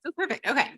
Oh, perfect. Okay.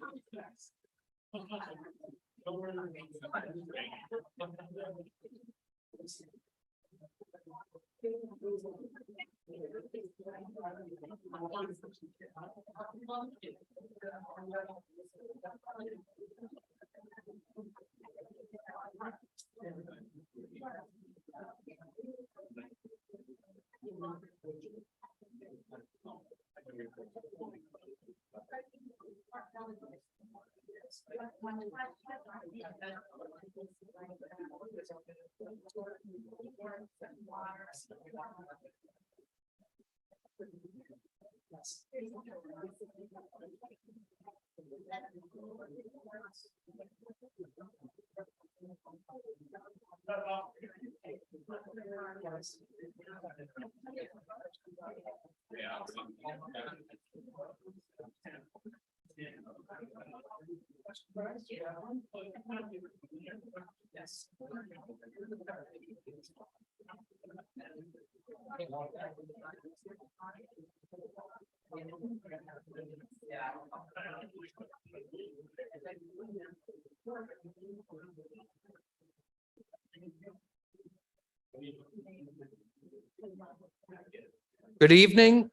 Good evening.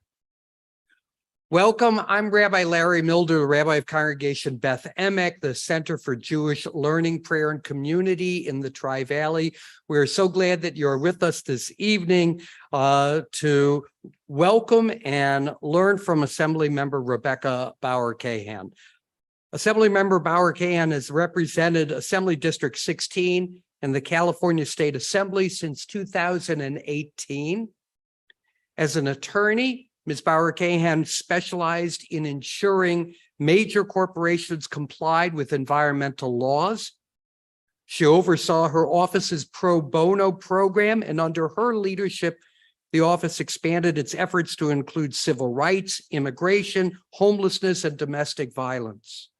Welcome. I'm Rabbi Larry Milder, Rabbi of Congregation Beth Emek, the Center for Jewish Learning, Prayer, and Community in the Tri-Valley. We're so glad that you're with us this evening to welcome and learn from Assembly Member Rebecca Bauer-Kahan. Assembly Member Bauer-Kahan has represented Assembly District 16 in the California State Assembly since 2018. As an attorney, Ms. Bauer-Kahan specialized in ensuring major corporations complied with environmental laws. She oversaw her office's pro bono program, and under her leadership, the office expanded its efforts to include civil rights, immigration, homelessness, and domestic violence.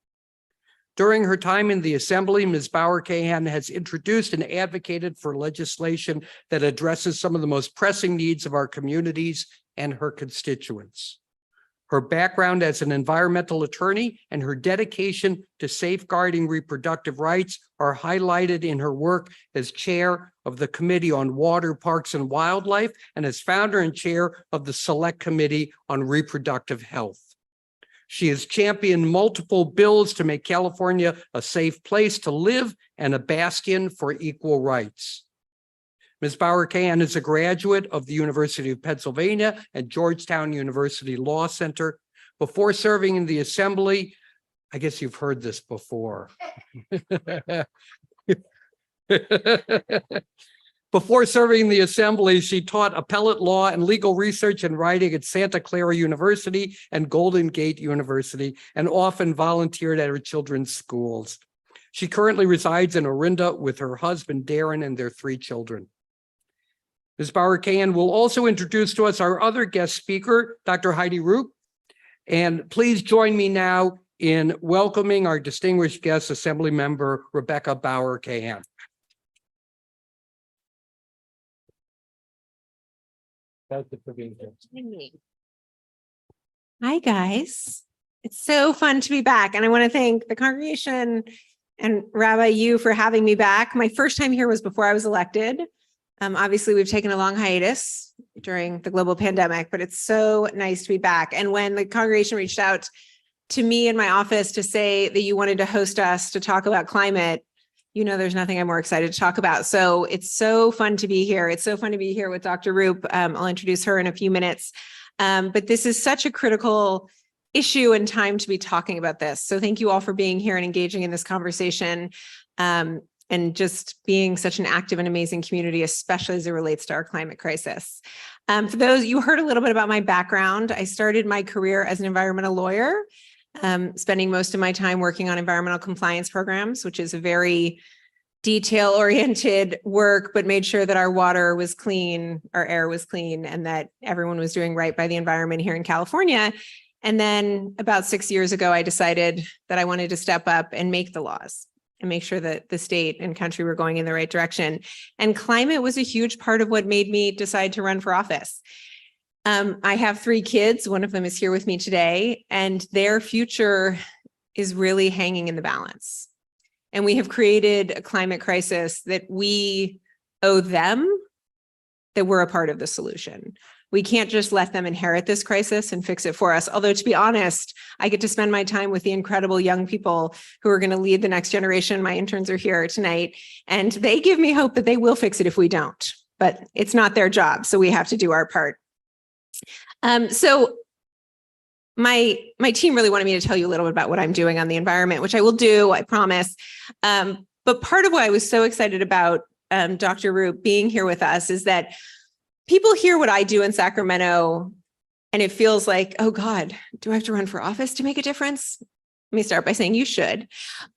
During her time in the Assembly, Ms. Bauer-Kahan has introduced and advocated for legislation that addresses some of the most pressing needs of our communities and her constituents. Her background as an environmental attorney and her dedication to safeguarding reproductive rights are highlighted in her work as chair of the Committee on Water, Parks, and Wildlife and as founder and chair of the Select Committee on Reproductive Health. She has championed multiple bills to make California a safe place to live and a bastion for equal rights. Ms. Bauer-Kahan is a graduate of the University of Pennsylvania and Georgetown University Law Center. Before serving in the Assembly, I guess you've heard this before. Before serving in the Assembly, she taught appellate law and legal research and writing at Santa Clara University and Golden Gate University, and often volunteered at her children's schools. She currently resides in Orinda with her husband, Darren, and their 3 children. Ms. Bauer-Kahan will also introduce to us our other guest speaker, Dr. Heidi Roop. And please join me now in welcoming our distinguished guest, Assembly Member Rebecca Bauer-Kahan. Hi, guys. It's so fun to be back. And I want to thank the congregation and Rabbi, you for having me back. My first time here was before I was elected. Obviously, we've taken a long hiatus during the global pandemic, but it's so nice to be back. And when the congregation reached out to me in my office to say that you wanted to host us to talk about climate, you know, there's nothing I'm more excited to talk about. So it's so fun to be here. It's so fun to be here with Dr. Roop. I'll introduce her in a few minutes. But this is such a critical issue and time to be talking about this. So thank you all for being here and engaging in this conversation and just being such an active and amazing community, especially as it relates to our climate crisis. For those, you heard a little bit about my background. I started my career as an environmental lawyer, spending most of my time working on environmental compliance programs, which is a very detail-oriented work, but made sure that our water was clean, our air was clean, and that everyone was doing right by the environment here in California. And then about 6 years ago, I decided that I wanted to step up and make the laws and make sure that the state and country were going in the right direction. And climate was a huge part of what made me decide to run for office. I have 3 kids. One of them is here with me today, and their future is really hanging in the balance. And we have created a climate crisis that we owe them, that we're a part of the solution. We can't just let them inherit this crisis and fix it for us. Although, to be honest, I get to spend my time with the incredible young people who are going to lead the next generation. My interns are here tonight, and they give me hope that they will fix it if we don't. But it's not their job, so we have to do our part. So my team really wanted me to tell you a little bit about what I'm doing on the environment, which I will do, I promise. But part of why I was so excited about Dr. Roop being here with us is that people hear what I do in Sacramento, and it feels like, oh God, do I have to run for office to make a difference? Let me start by saying you should,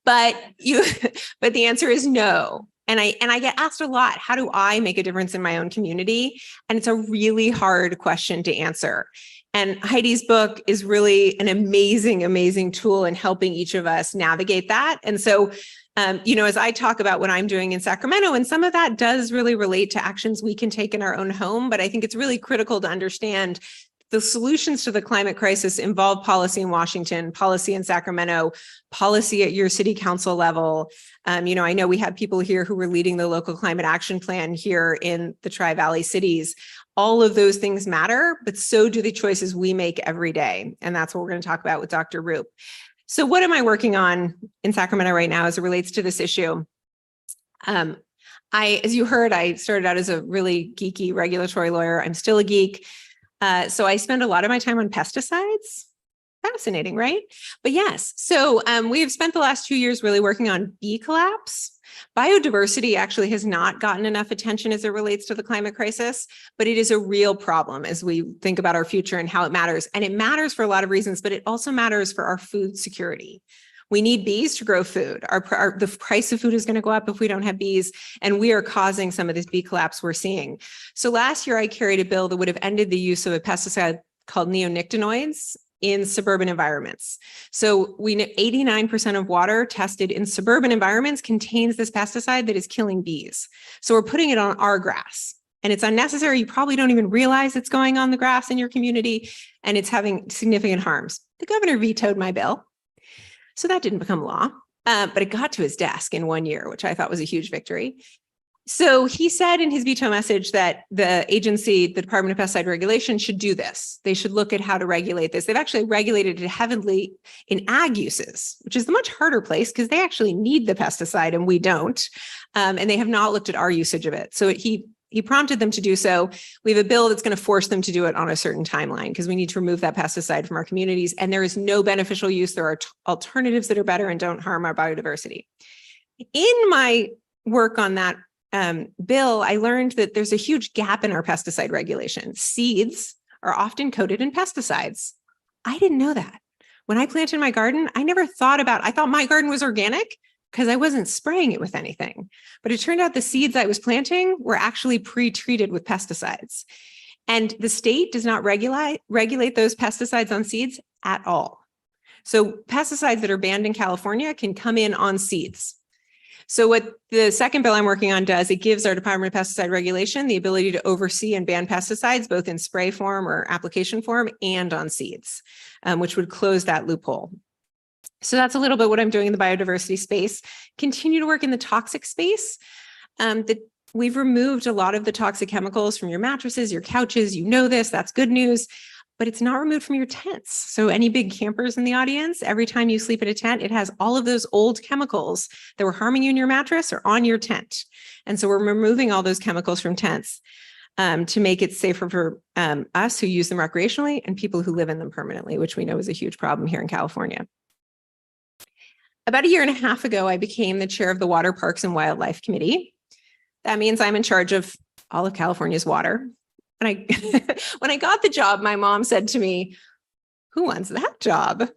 but the answer is no. And I get asked a lot, how do I make a difference in my own community? And it's a really hard question to answer. And Heidi's book is really an amazing, amazing tool in helping each of us navigate that. And so, as I talk about what I'm doing in Sacramento, and some of that does really relate to actions we can take in our own home, but I think it's really critical to understand the solutions to the climate crisis involve policy in Washington, policy in Sacramento, policy at your city council level. I know we have people here who were leading the local climate action plan here in the Tri-Valley cities. All of those things matter, but so do the choices we make every day. And that's what we're going to talk about with Dr. Roop. So what am I working on in Sacramento right now as it relates to this issue? As you heard, I started out as a really geeky regulatory lawyer. I'm still a geek. So I spend a lot of my time on pesticides. Fascinating, right? But yes, so we have spent the last 2 years really working on bee collapse. Biodiversity actually has not gotten enough attention as it relates to the climate crisis, but it is a real problem as we think about our future and how it matters. And it matters for a lot of reasons, but it also matters for our food security. We need bees to grow food. The price of food is going to go up if we don't have bees, and we are causing some of this bee collapse we're seeing. So last year, I carried a bill that would have ended the use of a pesticide called neonicotinoids in suburban environments. So we know 89% of water tested in suburban environments contains this pesticide that is killing bees. So we're putting it on our grass, and it's unnecessary. You probably don't even realize it's going on the grass in your community, and it's having significant harms. The governor vetoed my bill, so that didn't become law, but it got to his desk in 1 year, which I thought was a huge victory. So he said in his veto message that the agency, the Department of Pesticide Regulation, should do this. They should look at how to regulate this. They've actually regulated it heavily in ag uses, which is the much harder place because they actually need the pesticide and we don't. And they have not looked at our usage of it. So he prompted them to do so. We have a bill that's going to force them to do it on a certain timeline because we need to remove that pesticide from our communities. And there is no beneficial use. There are alternatives that are better and don't harm our biodiversity. In my work on that bill, I learned that there's a huge gap in our pesticide regulation. Seeds are often coated in pesticides. I didn't know that. When I planted my garden, I thought my garden was organic because I wasn't spraying it with anything. But it turned out the seeds I was planting were actually pre-treated with pesticides. And the state does not regulate those pesticides on seeds at all. So pesticides that are banned in California can come in on seeds. So what the second bill I'm working on does, it gives our Department of Pesticide Regulation the ability to oversee and ban pesticides, both in spray form or application form and on seeds, which would close that loophole. So that's a little bit what I'm doing in the biodiversity space. Continue to work in the toxic space. We've removed a lot of the toxic chemicals from your mattresses, your couches. You know this, that's good news. But it's not removed from your tents. So any big campers in the audience, every time you sleep in a tent, it has all of those old chemicals that were harming you in your mattress or on your tent. And so we're removing all those chemicals from tents to make it safer for us who use them recreationally and people who live in them permanently, which we know is a huge problem here in California. About a year and a half ago, I became the chair of the Water, Parks, and Wildlife Committee. That means I'm in charge of all of California's water. And when I got the job, my mom said to me, who wants that job?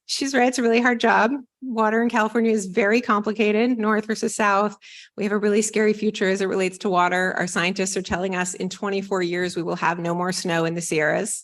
She's right. It's a really hard job. Water in California is very complicated, north versus south. We have a really scary future as it relates to water. Our scientists are telling us in 24 years, we will have no more snow in the Sierras.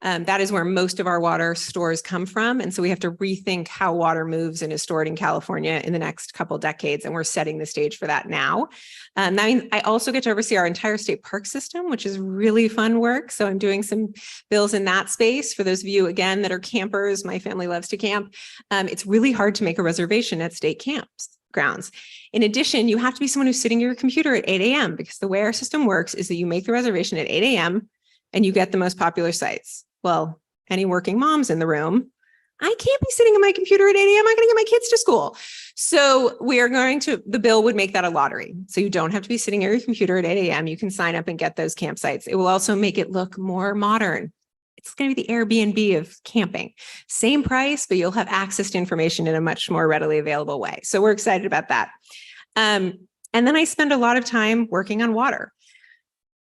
That is where most of our water stores come from. And so we have to rethink how water moves and is stored in California in the next couple decades. And we're setting the stage for that now. That means I also get to oversee our entire state park system, which is really fun work. So I'm doing some bills in that space. For those of you, again, that are campers, my family loves to camp. It's really hard to make a reservation at state campgrounds. In addition, you have to be someone who's sitting at your computer at 8 a.m. because the way our system works is that you make the reservation at 8 a.m. and you get the most popular sites. Well, any working moms in the room, I can't be sitting at my computer at 8 a.m. I'm going to get my kids to school. So the bill would make that a lottery. So you don't have to be sitting at your computer at 8 a.m. You can sign up and get those campsites. It will also make it look more modern. It's going to be the Airbnb of camping. Same price, but you'll have access to information in a much more readily available way. So we're excited about that. And then I spend a lot of time working on water.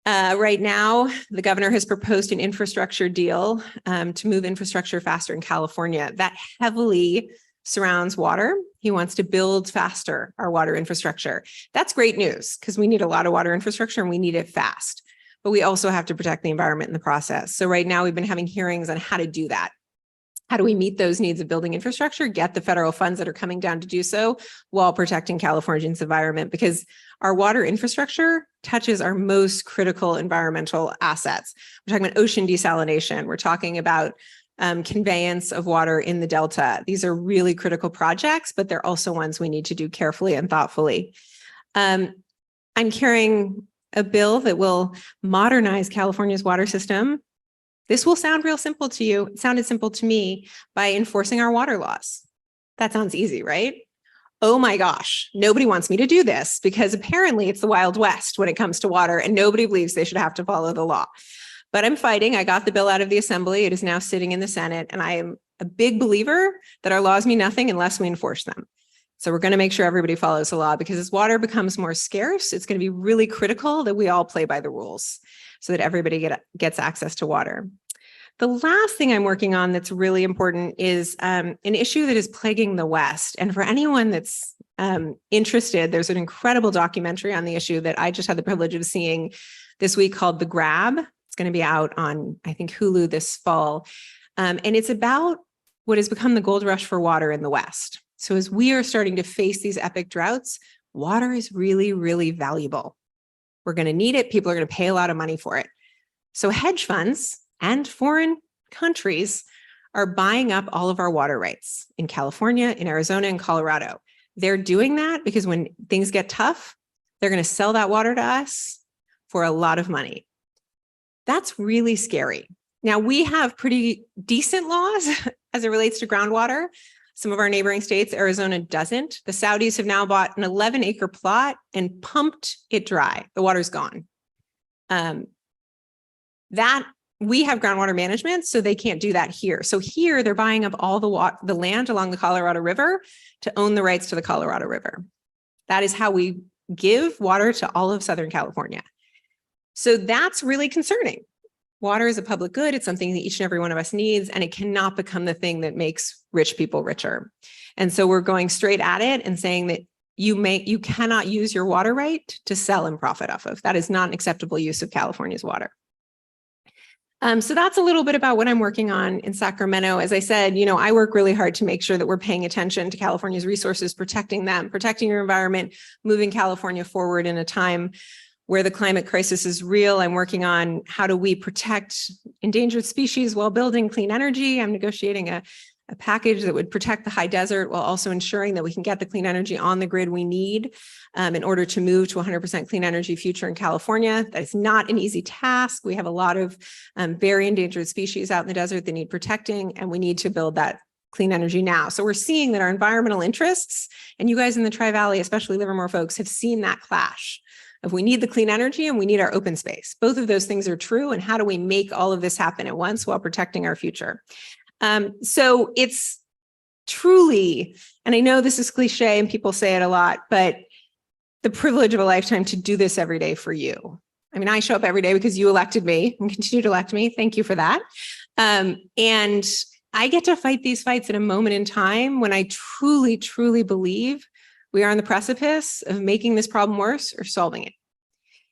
Right now, the governor has proposed an infrastructure deal to move infrastructure faster in California. That heavily surrounds water. He wants to build faster our water infrastructure. That's great news because we need a lot of water infrastructure and we need it fast. But we also have to protect the environment in the process. So right now we've been having hearings on how to do that. How do we meet those needs of building infrastructure, get the federal funds that are coming down to do so while protecting Californians' environment? Because our water infrastructure touches our most critical environmental assets. We're talking about ocean desalination. We're talking about conveyance of water in the Delta. These are really critical projects, but they're also ones we need to do carefully and thoughtfully. I'm carrying a bill that will modernize California's water system. This will sound real simple to you. It sounded simple to me by enforcing our water laws. That sounds easy, right? Oh my gosh, nobody wants me to do this because apparently it's the Wild West when it comes to water and nobody believes they should have to follow the law. But I'm fighting. I got the bill out of the Assembly. It is now sitting in the Senate. And I am a big believer that our laws mean nothing unless we enforce them. So we're going to make sure everybody follows the law because as water becomes more scarce, it's going to be really critical that we all play by the rules so that everybody gets access to water. The last thing I'm working on that's really important is an issue that is plaguing the West. And for anyone that's interested, there's an incredible documentary on the issue that I just had the privilege of seeing this week called The Grab. It's going to be out on, I think, Hulu this fall. And it's about what has become the gold rush for water in the West. So as we are starting to face these epic droughts, water is really, really valuable. We're going to need it. People are going to pay a lot of money for it. So hedge funds and foreign countries are buying up all of our water rights in California, in Arizona, and Colorado. They're doing that because when things get tough, they're going to sell that water to us for a lot of money. That's really scary. Now, we have pretty decent laws as it relates to groundwater. Some of our neighboring states, Arizona doesn't. The Saudis have now bought an 11-acre plot and pumped it dry. The water's gone. We have groundwater management, so they can't do that here. So here they're buying up all the land along the Colorado River to own the rights to the Colorado River. That is how we give water to all of Southern California. So that's really concerning. Water is a public good. It's something that each and every one of us needs, and it cannot become the thing that makes rich people richer. And so we're going straight at it and saying that you cannot use your water right to sell and profit off of. That is not an acceptable use of California's water. So that's a little bit about what I'm working on in Sacramento. As I said, I work really hard to make sure that we're paying attention to California's resources, protecting them, protecting your environment, moving California forward in a time where the climate crisis is real. I'm working on how do we protect endangered species while building clean energy. I'm negotiating a package that would protect the high desert while also ensuring that we can get the clean energy on the grid we need in order to move to 100% clean energy future in California. That is not an easy task. We have a lot of very endangered species out in the desert that need protecting, and we need to build that clean energy now. So we're seeing that our environmental interests, and you guys in the Tri-Valley, especially Livermore folks, have seen that clash of we need the clean energy and we need our open space. Both of those things are true. And how do we make all of this happen at once while protecting our future? So it's truly, and I know this is cliche and people say it a lot, but the privilege of a lifetime to do this every day for you. I mean, I show up every day because you elected me and continue to elect me. Thank you for that. And I get to fight these fights at a moment in time when I truly, truly believe we are on the precipice of making this problem worse or solving it.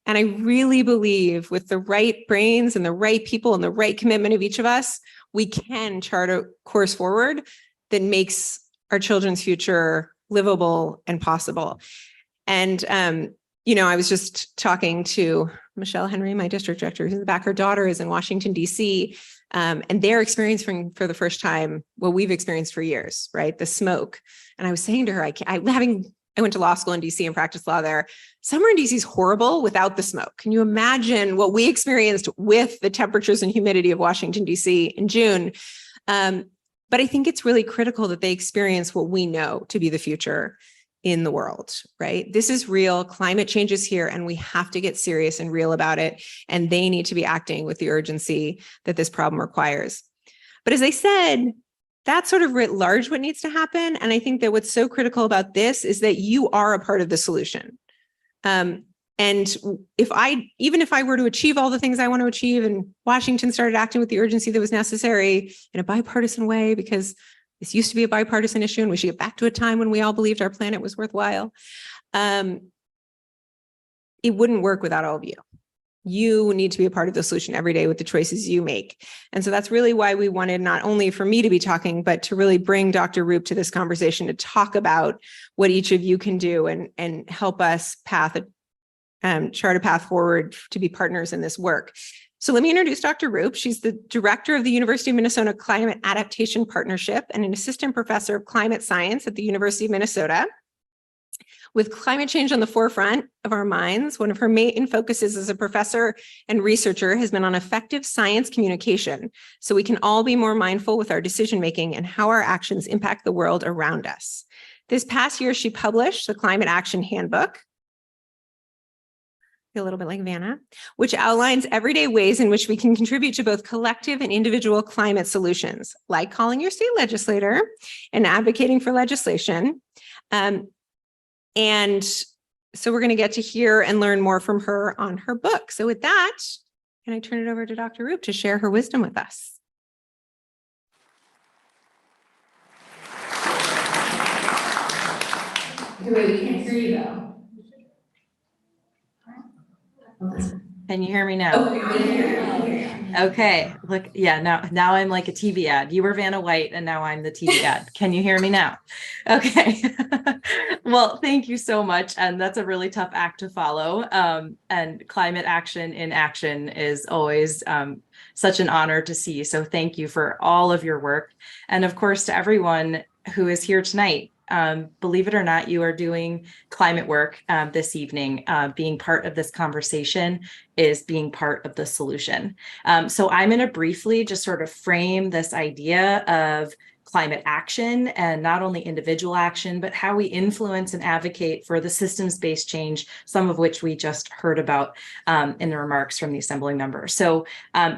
And I really believe with the right brains and the right people and the right commitment of each of us, we can chart a course forward that makes our children's future livable and possible. And, I was just talking to Michelle Henry, my district director, who's in the back. Her daughter is in Washington, D.C., and they're experiencing for the first time what we've experienced for years, right? The smoke. And I was saying to her, I went to law school in DC and practiced law there. Summer in DC is horrible without the smoke. Can you imagine what we experienced with the temperatures and humidity of Washington, DC in June? But I think it's really critical that they experience what we know to be the future in the world, right? This is real. Climate change is here, and we have to get serious and real about it. And they need to be acting with the urgency that this problem requires. But as I said, that's sort of writ large what needs to happen. And I think that what's so critical about this is that you are a part of the solution. And even if I were to achieve all the things I want to achieve and Washington started acting with the urgency that was necessary in a bipartisan way, because this used to be a bipartisan issue and we should get back to a time when we all believed our planet was worthwhile. It wouldn't work without all of you. You need to be a part of the solution every day with the choices you make. And so that's really why we wanted not only for me to be talking, but to really bring Dr. Roop to this conversation to talk about what each of you can do and help us chart a path forward to be partners in this work. So let me introduce Dr. Roop. She's the director of the University of Minnesota Climate Adaptation Partnership and an assistant professor of climate science at the University of Minnesota. With climate change on the forefront of our minds, one of her main focuses as a professor and researcher has been on effective science communication, so we can all be more mindful with our decision-making and how our actions impact the world around us. This past year, she published the Climate Action Handbook, a little bit like Vanna, which outlines everyday ways in which we can contribute to both collective and individual climate solutions, like calling your state legislator and advocating for legislation. And so we're going to get to hear and learn more from her on her book. So with that, can I turn it over to Dr. Roop to share her wisdom with us? Wait, we can't hear you though. Can you hear me now? Okay, look, yeah, now I'm like a TV ad. You were Vanna White and now I'm the TV ad. Can you hear me now? Okay. Well, thank you so much. And that's a really tough act to follow. And climate action in action is always such an honor to see. So thank you for all of your work. And of course, to everyone who is here tonight. Believe it or not, you are doing climate work this evening. Being part of this conversation is being part of the solution. So I'm going to briefly just sort of frame this idea of climate action, and not only individual action, but how we influence and advocate for the systems-based change, some of which we just heard about in the remarks from the assembly members. So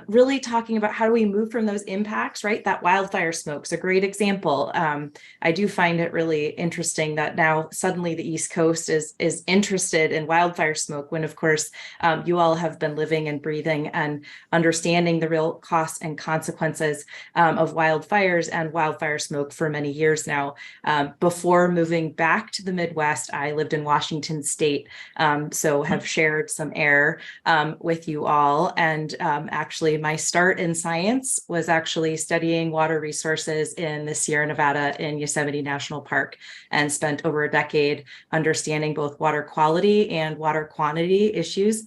really talking about how do we move from those impacts, right? That wildfire smoke's a great example. I do find it really interesting that now suddenly the East Coast is interested in wildfire smoke, when of course you all have been living and breathing and understanding the real costs and consequences of wildfires and wildfire smoke for many years now. Before moving back to the Midwest, I lived in Washington State, so have shared some air with you all. And actually my start in science was actually studying water resources in the Sierra Nevada in Yosemite National Park, and spent over a decade understanding both water quality and water quantity issues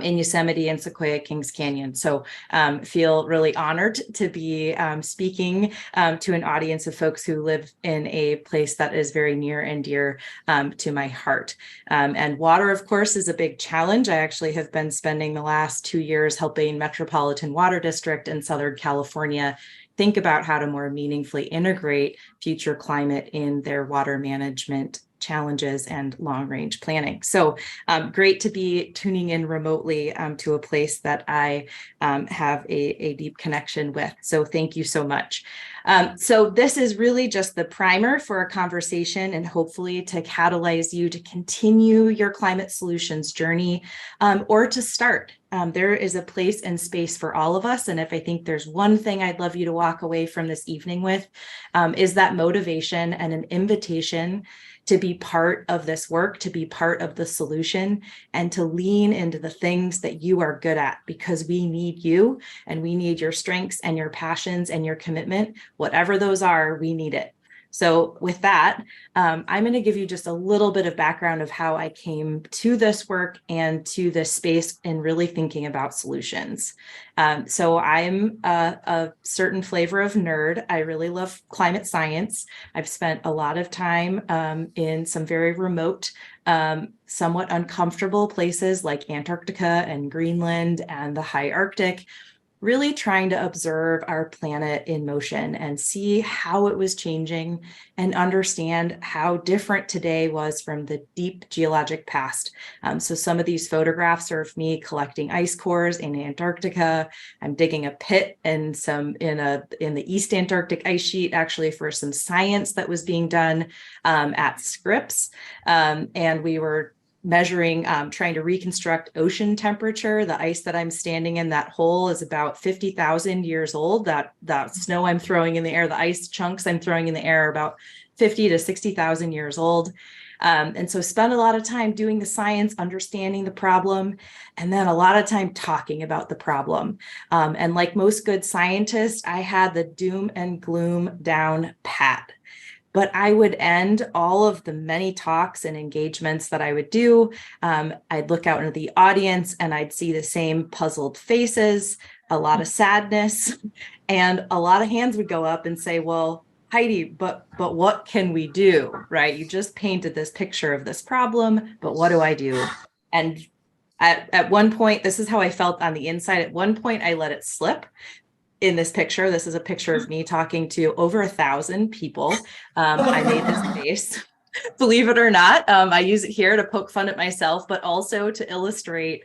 in Yosemite and Sequoia Kings Canyon. So feel really honored to be speaking to an audience of folks who live in a place that is very near and dear to my heart. And water, of course, is a big challenge. I actually have been spending the last 2 years helping Metropolitan Water District in Southern California think about how to more meaningfully integrate future climate in their water management challenges and long-range planning. So great to be tuning in remotely to a place that I have a deep connection with. So thank you so much. So this is really just the primer for a conversation and hopefully to catalyze you to continue your climate solutions journey or to start. There is a place and space for all of us. And if I think there's one thing I'd love you to walk away from this evening with is that motivation and an invitation to be part of this work, to be part of the solution, and to lean into the things that you are good at, because we need you and we need your strengths and your passions and your commitment. Whatever those are, we need it. So with that, I'm going to give you just a little bit of background of how I came to this work and to this space and really thinking about solutions. So I'm a certain flavor of nerd. I really love climate science. I've spent a lot of time in some very remote, somewhat uncomfortable places like Antarctica and Greenland and the high Arctic, really trying to observe our planet in motion and see how it was changing and understand how different today was from the deep geologic past. So some of these photographs are of me collecting ice cores in Antarctica. I'm digging a pit in the East Antarctic ice sheet, actually for some science that was being done at Scripps. And we were measuring, trying to reconstruct ocean temperature. The ice that I'm standing in, that hole is about 50,000 years old. That snow I'm throwing in the air, the ice chunks I'm throwing in the air are about 50 to 60,000 years old. And so spend a lot of time doing the science, understanding the problem, and then a lot of time talking about the problem. And like most good scientists, I had the doom and gloom down pat. But I would end all of the many talks and engagements that I would do. I'd look out into the audience and I'd see the same puzzled faces, a lot of sadness, and a lot of hands would go up and say, well, Heidi, but what can we do, right? You just painted this picture of this problem, but what do I do? And at one point, this is how I felt on the inside. At one point, I let it slip. In this picture, this is a picture of me talking to over 1,000 people. I made this face, believe it or not. I use it here to poke fun at myself, but also to illustrate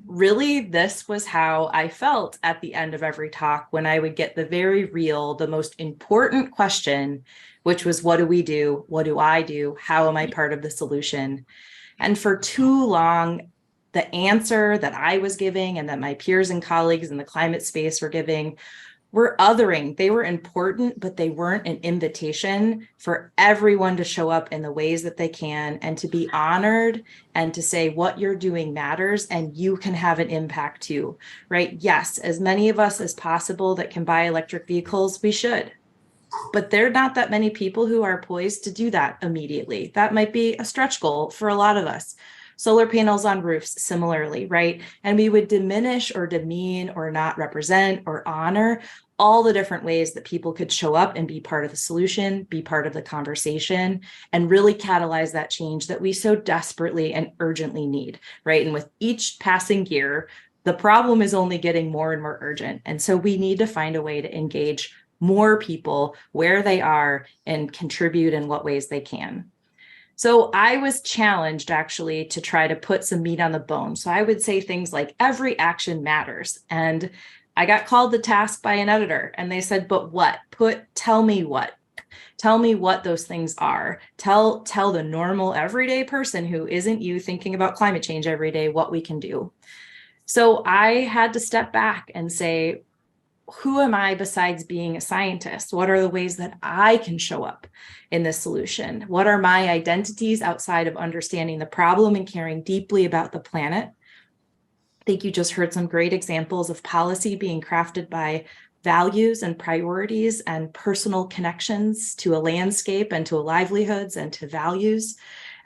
really this was how I felt at the end of every talk when I would get the very real, the most important question, which was, what do we do? What do I do? How am I part of the solution? And for too long, the answer that I was giving and that my peers and colleagues in the climate space were giving were othering. They were important, but they weren't an invitation for everyone to show up in the ways that they can and to be honored and to say what you're doing matters and you can have an impact too, right? Yes, as many of us as possible that can buy electric vehicles, we should. But there are not that many people who are poised to do that immediately. That might be a stretch goal for a lot of us. Solar panels on roofs, similarly, right? And we would diminish or demean or not represent or honor all the different ways that people could show up and be part of the solution, be part of the conversation, and really catalyze that change that we so desperately and urgently need, right? And with each passing year, the problem is only getting more and more urgent. And so we need to find a way to engage more people where they are and contribute in what ways they can. So I was challenged actually to try to put some meat on the bone. So I would say things like every action matters. And I got called to task by an editor and they said, but what? Tell me what. Tell me what those things are. Tell the normal everyday person who isn't you thinking about climate change every day what we can do. So I had to step back and say, who am I besides being a scientist? What are the ways that I can show up in this solution? What are my identities outside of understanding the problem and caring deeply about the planet? I think you just heard some great examples of policy being crafted by values and priorities and personal connections to a landscape and to livelihoods and to values.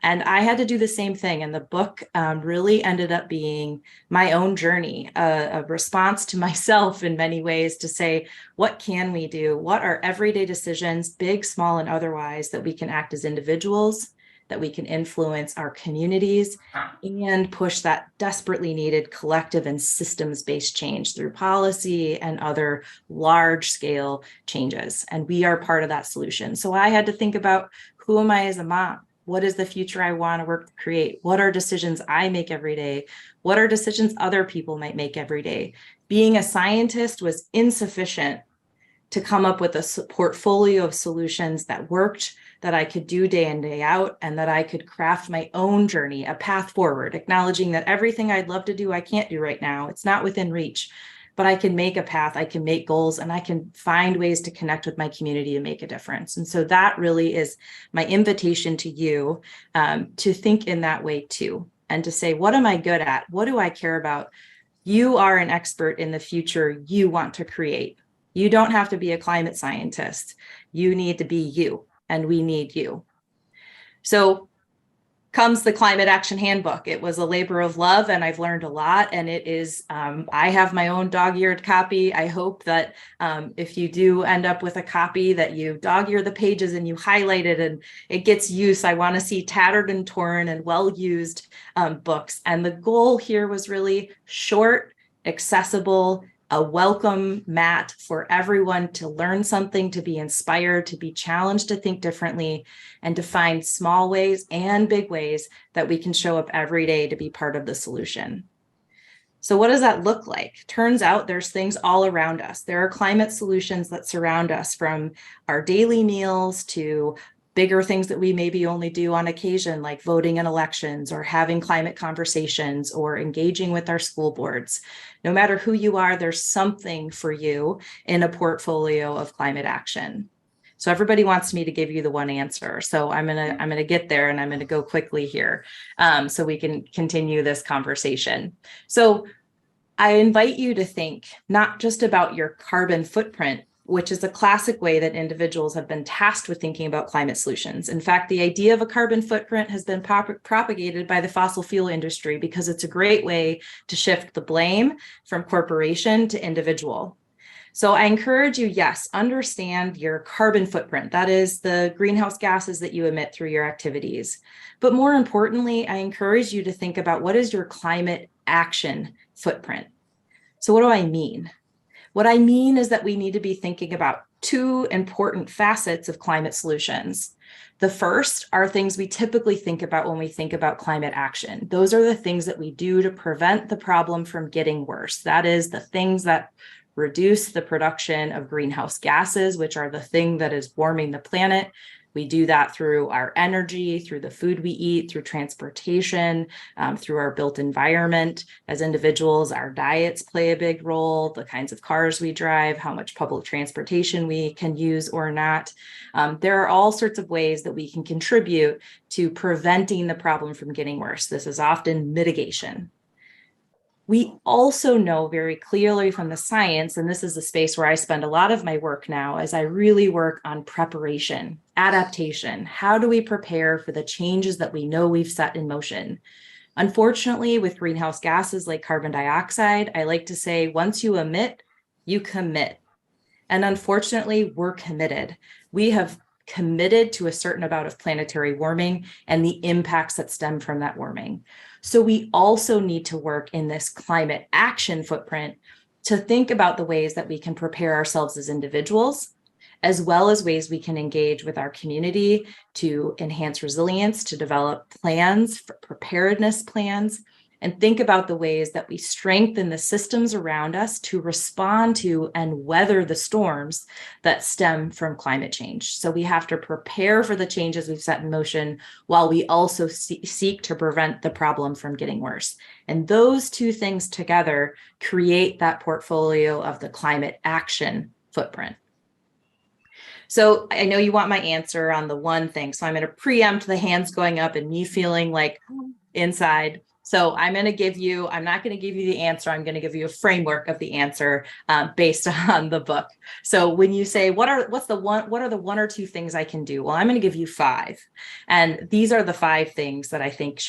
And I had to do the same thing. And the book really ended up being my own journey, a response to myself in many ways to say, what can we do? What are everyday decisions, big, small, and otherwise, that we can act as individuals, that we can influence our communities and push that desperately needed collective and systems-based change through policy and other large-scale changes. And we are part of that solution. So I had to think about, who am I as a mom? What is the future I want to work to create? What are decisions I make every day? What are decisions other people might make every day? Being a scientist was insufficient to come up with a portfolio of solutions that worked, that I could do day in, day out, and that I could craft my own journey, a path forward, acknowledging that everything I'd love to do, I can't do right now. It's not within reach, but I can make a path, I can make goals, and I can find ways to connect with my community to make a difference. And so that really is my invitation to you, to think in that way too, and to say, what am I good at? What do I care about? You are an expert in the future you want to create. You don't have to be a climate scientist. You need to be you, and we need you. So comes the Climate Action Handbook. It was a labor of love, and I've learned a lot. And it is, I have my own dog-eared copy. I hope that if you do end up with a copy, that you dog-ear the pages and you highlight it and it gets use. I want to see tattered and torn and well-used books. And the goal here was really short, accessible, a welcome mat for everyone to learn something, to be inspired, to be challenged to think differently, and to find small ways and big ways that we can show up every day to be part of the solution. So what does that look like? Turns out there's things all around us. There are climate solutions that surround us, from our daily meals to bigger things that we maybe only do on occasion, like voting in elections or having climate conversations or engaging with our school boards. No matter who you are, there's something for you in a portfolio of climate action. So everybody wants me to give you the one answer. So I'm gonna get there, and I'm gonna go quickly here, so we can continue this conversation. So I invite you to think not just about your carbon footprint, which is a classic way that individuals have been tasked with thinking about climate solutions. In fact, the idea of a carbon footprint has been propagated by the fossil fuel industry because it's a great way to shift the blame from corporation to individual. So I encourage you, yes, understand your carbon footprint. That is the greenhouse gases that you emit through your activities. But more importantly, I encourage you to think about, what is your climate action footprint? So what do I mean? What I mean is that we need to be thinking about two important facets of climate solutions. The first are things we typically think about when we think about climate action. Those are the things that we do to prevent the problem from getting worse. That is the things that reduce the production of greenhouse gases, which are the thing that is warming the planet. We do that through our energy, through the food we eat, through transportation, through our built environment. As individuals, our diets play a big role, the kinds of cars we drive, how much public transportation we can use or not. There are all sorts of ways that we can contribute to preventing the problem from getting worse. This is often mitigation. We also know very clearly from the science, and this is the space where I spend a lot of my work now, as I really work on preparation, adaptation. How do we prepare for the changes that we know we've set in motion? Unfortunately, with greenhouse gases like carbon dioxide, I like to say, once you emit, you commit. And unfortunately, we're committed. We have committed to a certain amount of planetary warming and the impacts that stem from that warming. So we also need to work in this climate action footprint to think about the ways that we can prepare ourselves as individuals, as well as ways we can engage with our community to enhance resilience, to develop plans, preparedness plans, and think about the ways that we strengthen the systems around us to respond to and weather the storms that stem from climate change. So we have to prepare for the changes we've set in motion while we also seek to prevent the problem from getting worse. And those two things together create that portfolio of the climate action footprint. So I know you want my answer on the one thing, so I'm going to preempt the hands going up and me feeling like inside. So I'm not going to give you the answer. I'm going to give you a framework of the answer based on the book. So when you say, what are the one or two things I can do? Well, I'm going to give you 5. And these are the 5 things that I think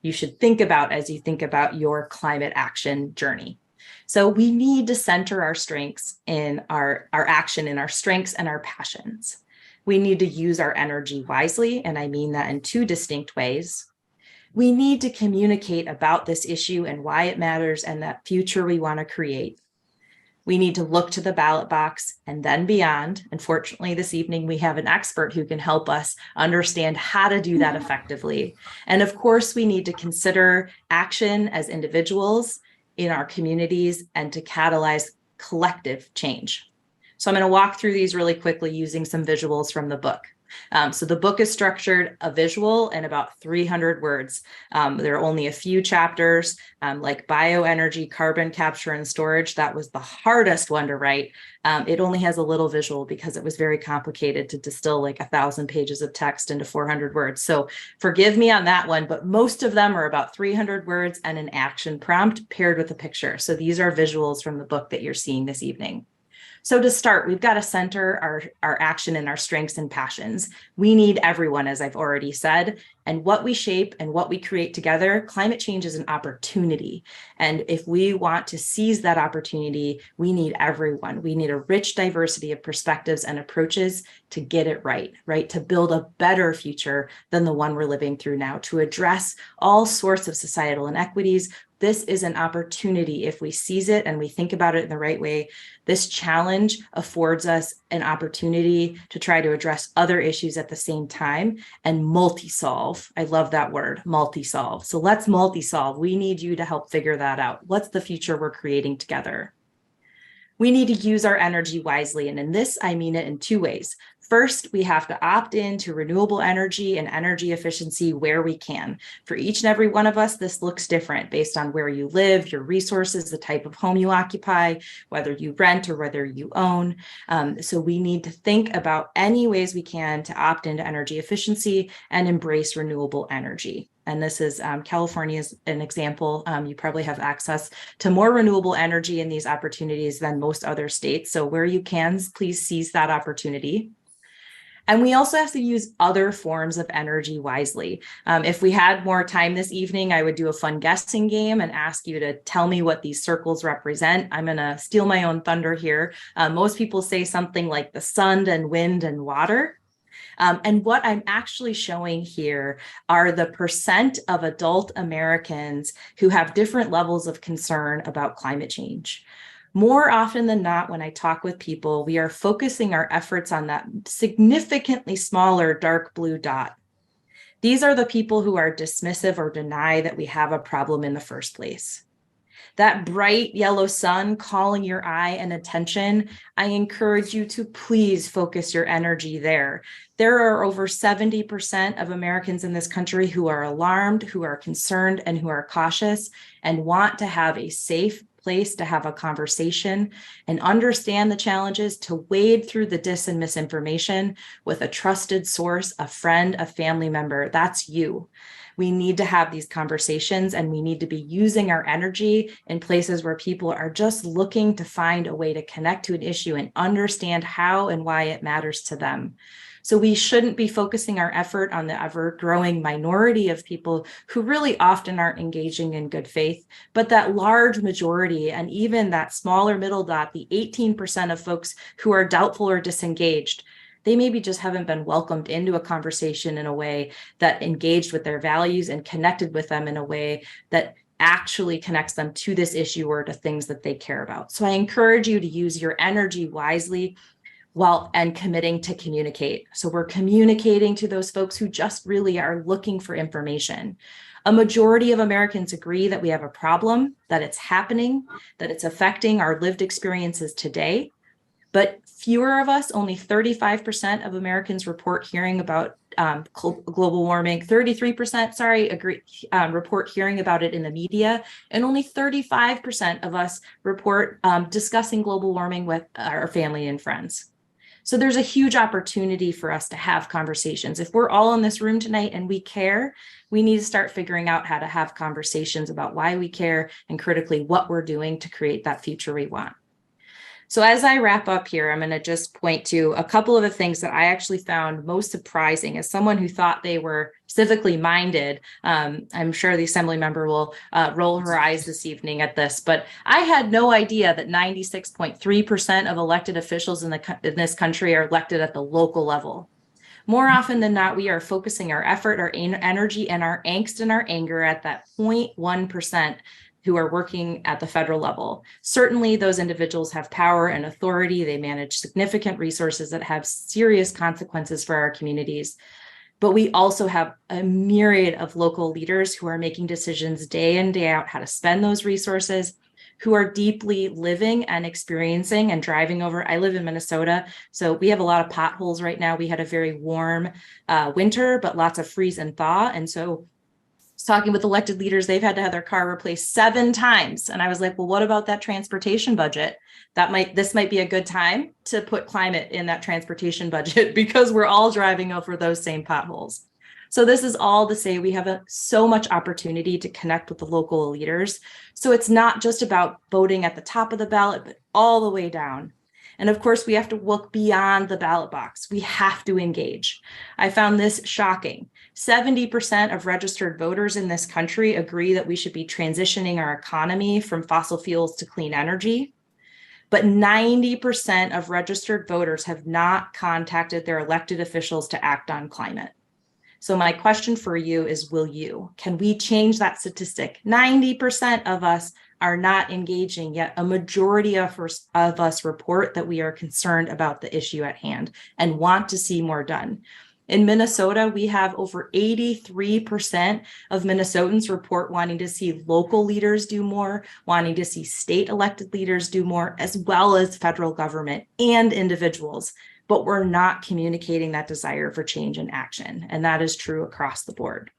you should think about as you think about your climate action journey. So we need to center our strengths in our action, in our strengths and our passions. We need to use our energy wisely, and I mean that in 2 distinct ways. We need to communicate about this issue and why it matters and that future we want to create. We need to look to the ballot box and then beyond. And fortunately, this evening, we have an expert who can help us understand how to do that effectively. And of course, we need to consider action as individuals in our communities and to catalyze collective change. So I'm going to walk through these really quickly using some visuals from the book. So the book is structured a visual and about 300 words. There are only a few chapters like bioenergy, carbon capture and storage. That was the hardest one to write. It only has a little visual because it was very complicated to distill like 1,000 pages of text into 400 words. So forgive me on that one, but most of them are about 300 words and an action prompt paired with a picture. So these are visuals from the book that you're seeing this evening. So to start, we've got to center our action in our strengths and passions. We need everyone, as I've already said, and what we shape and what we create together. Climate change is an opportunity. And if we want to seize that opportunity, we need everyone. We need a rich diversity of perspectives and approaches to get it right, to build a better future than the one we're living through now, to address all sorts of societal inequities. This is an opportunity if we seize it and we think about it in the right way. This challenge affords us an opportunity to try to address other issues at the same time and multi-solve. I love that word, multi-solve. So let's multi-solve. We need you to help figure that out. What's the future we're creating together? We need to use our energy wisely. And in this, I mean it in two ways. First, we have to opt into renewable energy and energy efficiency where we can. For each and every one of us, this looks different based on where you live, your resources, the type of home you occupy, whether you rent or whether you own. So we need to think about any ways we can to opt into energy efficiency and embrace renewable energy. And this is California is an example. You probably have access to more renewable energy in these opportunities than most other states. So where you can, please seize that opportunity. And we also have to use other forms of energy wisely. If we had more time this evening, I would do a fun guessing game and ask you to tell me what these circles represent. I'm going to steal my own thunder here. Most people say something like the sun and wind and water. And what I'm actually showing here are the percent of adult Americans who have different levels of concern about climate change. More often than not, when I talk with people, we are focusing our efforts on that significantly smaller dark blue dot. These are the people who are dismissive or deny that we have a problem in the first place. That bright yellow sun calling your eye and attention, I encourage you to please focus your energy there. There are over 70% of Americans in this country who are alarmed, who are concerned, and who are cautious and want to have a safe place to have a conversation and understand the challenges, to wade through the dis and misinformation with a trusted source, a friend, a family member. That's you. We need to have these conversations and we need to be using our energy in places where people are just looking to find a way to connect to an issue and understand how and why it matters to them. So we shouldn't be focusing our effort on the ever-growing minority of people who really often aren't engaging in good faith, but that large majority and even that smaller middle dot, the 18% of folks who are doubtful or disengaged. They maybe just haven't been welcomed into a conversation in a way that engaged with their values and connected with them in a way that actually connects them to this issue or to things that they care about. So I encourage you to use your energy wisely and committing to communicate. So we're communicating to those folks who just really are looking for information. A majority of Americans agree that we have a problem, that it's happening, that it's affecting our lived experiences today. But fewer of us, only 35% of Americans report hearing about global warming, 33%, agree, report hearing about it in the media, and only 35% of us report discussing global warming with our family and friends. So there's a huge opportunity for us to have conversations. If we're all in this room tonight and we care, we need to start figuring out how to have conversations about why we care and critically what we're doing to create that future we want. So as I wrap up here, I'm going to just point to a couple of the things that I actually found most surprising as someone who thought they were civically minded. I'm sure the assembly member will roll her eyes this evening at this, but I had no idea that 96.3% of elected officials in this country are elected at the local level. More often than not, we are focusing our effort, our energy, and our angst and our anger at that 0.1% who are working at the federal level. Certainly, those individuals have power and authority. They manage significant resources that have serious consequences for our communities. But we also have a myriad of local leaders who are making decisions day in, day out how to spend those resources, who are deeply living and experiencing and driving over. I live in Minnesota, so we have a lot of potholes right now. We had a very warm winter, but lots of freeze and thaw. And so talking with elected leaders, they've had to have their car replaced 7 times. And I was like, well, what about that transportation budget? This might be a good time to put climate in that transportation budget because we're all driving over those same potholes. So this is all to say we have so much opportunity to connect with the local leaders. So it's not just about voting at the top of the ballot, but all the way down. And of course, we have to look beyond the ballot box. We have to engage. I found this shocking. 70% of registered voters in this country agree that we should be transitioning our economy from fossil fuels to clean energy. But 90% of registered voters have not contacted their elected officials to act on climate. So my question for you is, will you? Can we change that statistic? 90% of us are not engaging, yet a majority of us report that we are concerned about the issue at hand and want to see more done. In Minnesota, we have over 83% of Minnesotans report wanting to see local leaders do more, wanting to see state elected leaders do more, as well as federal government and individuals. But we're not communicating that desire for change and action. And that is true across the board.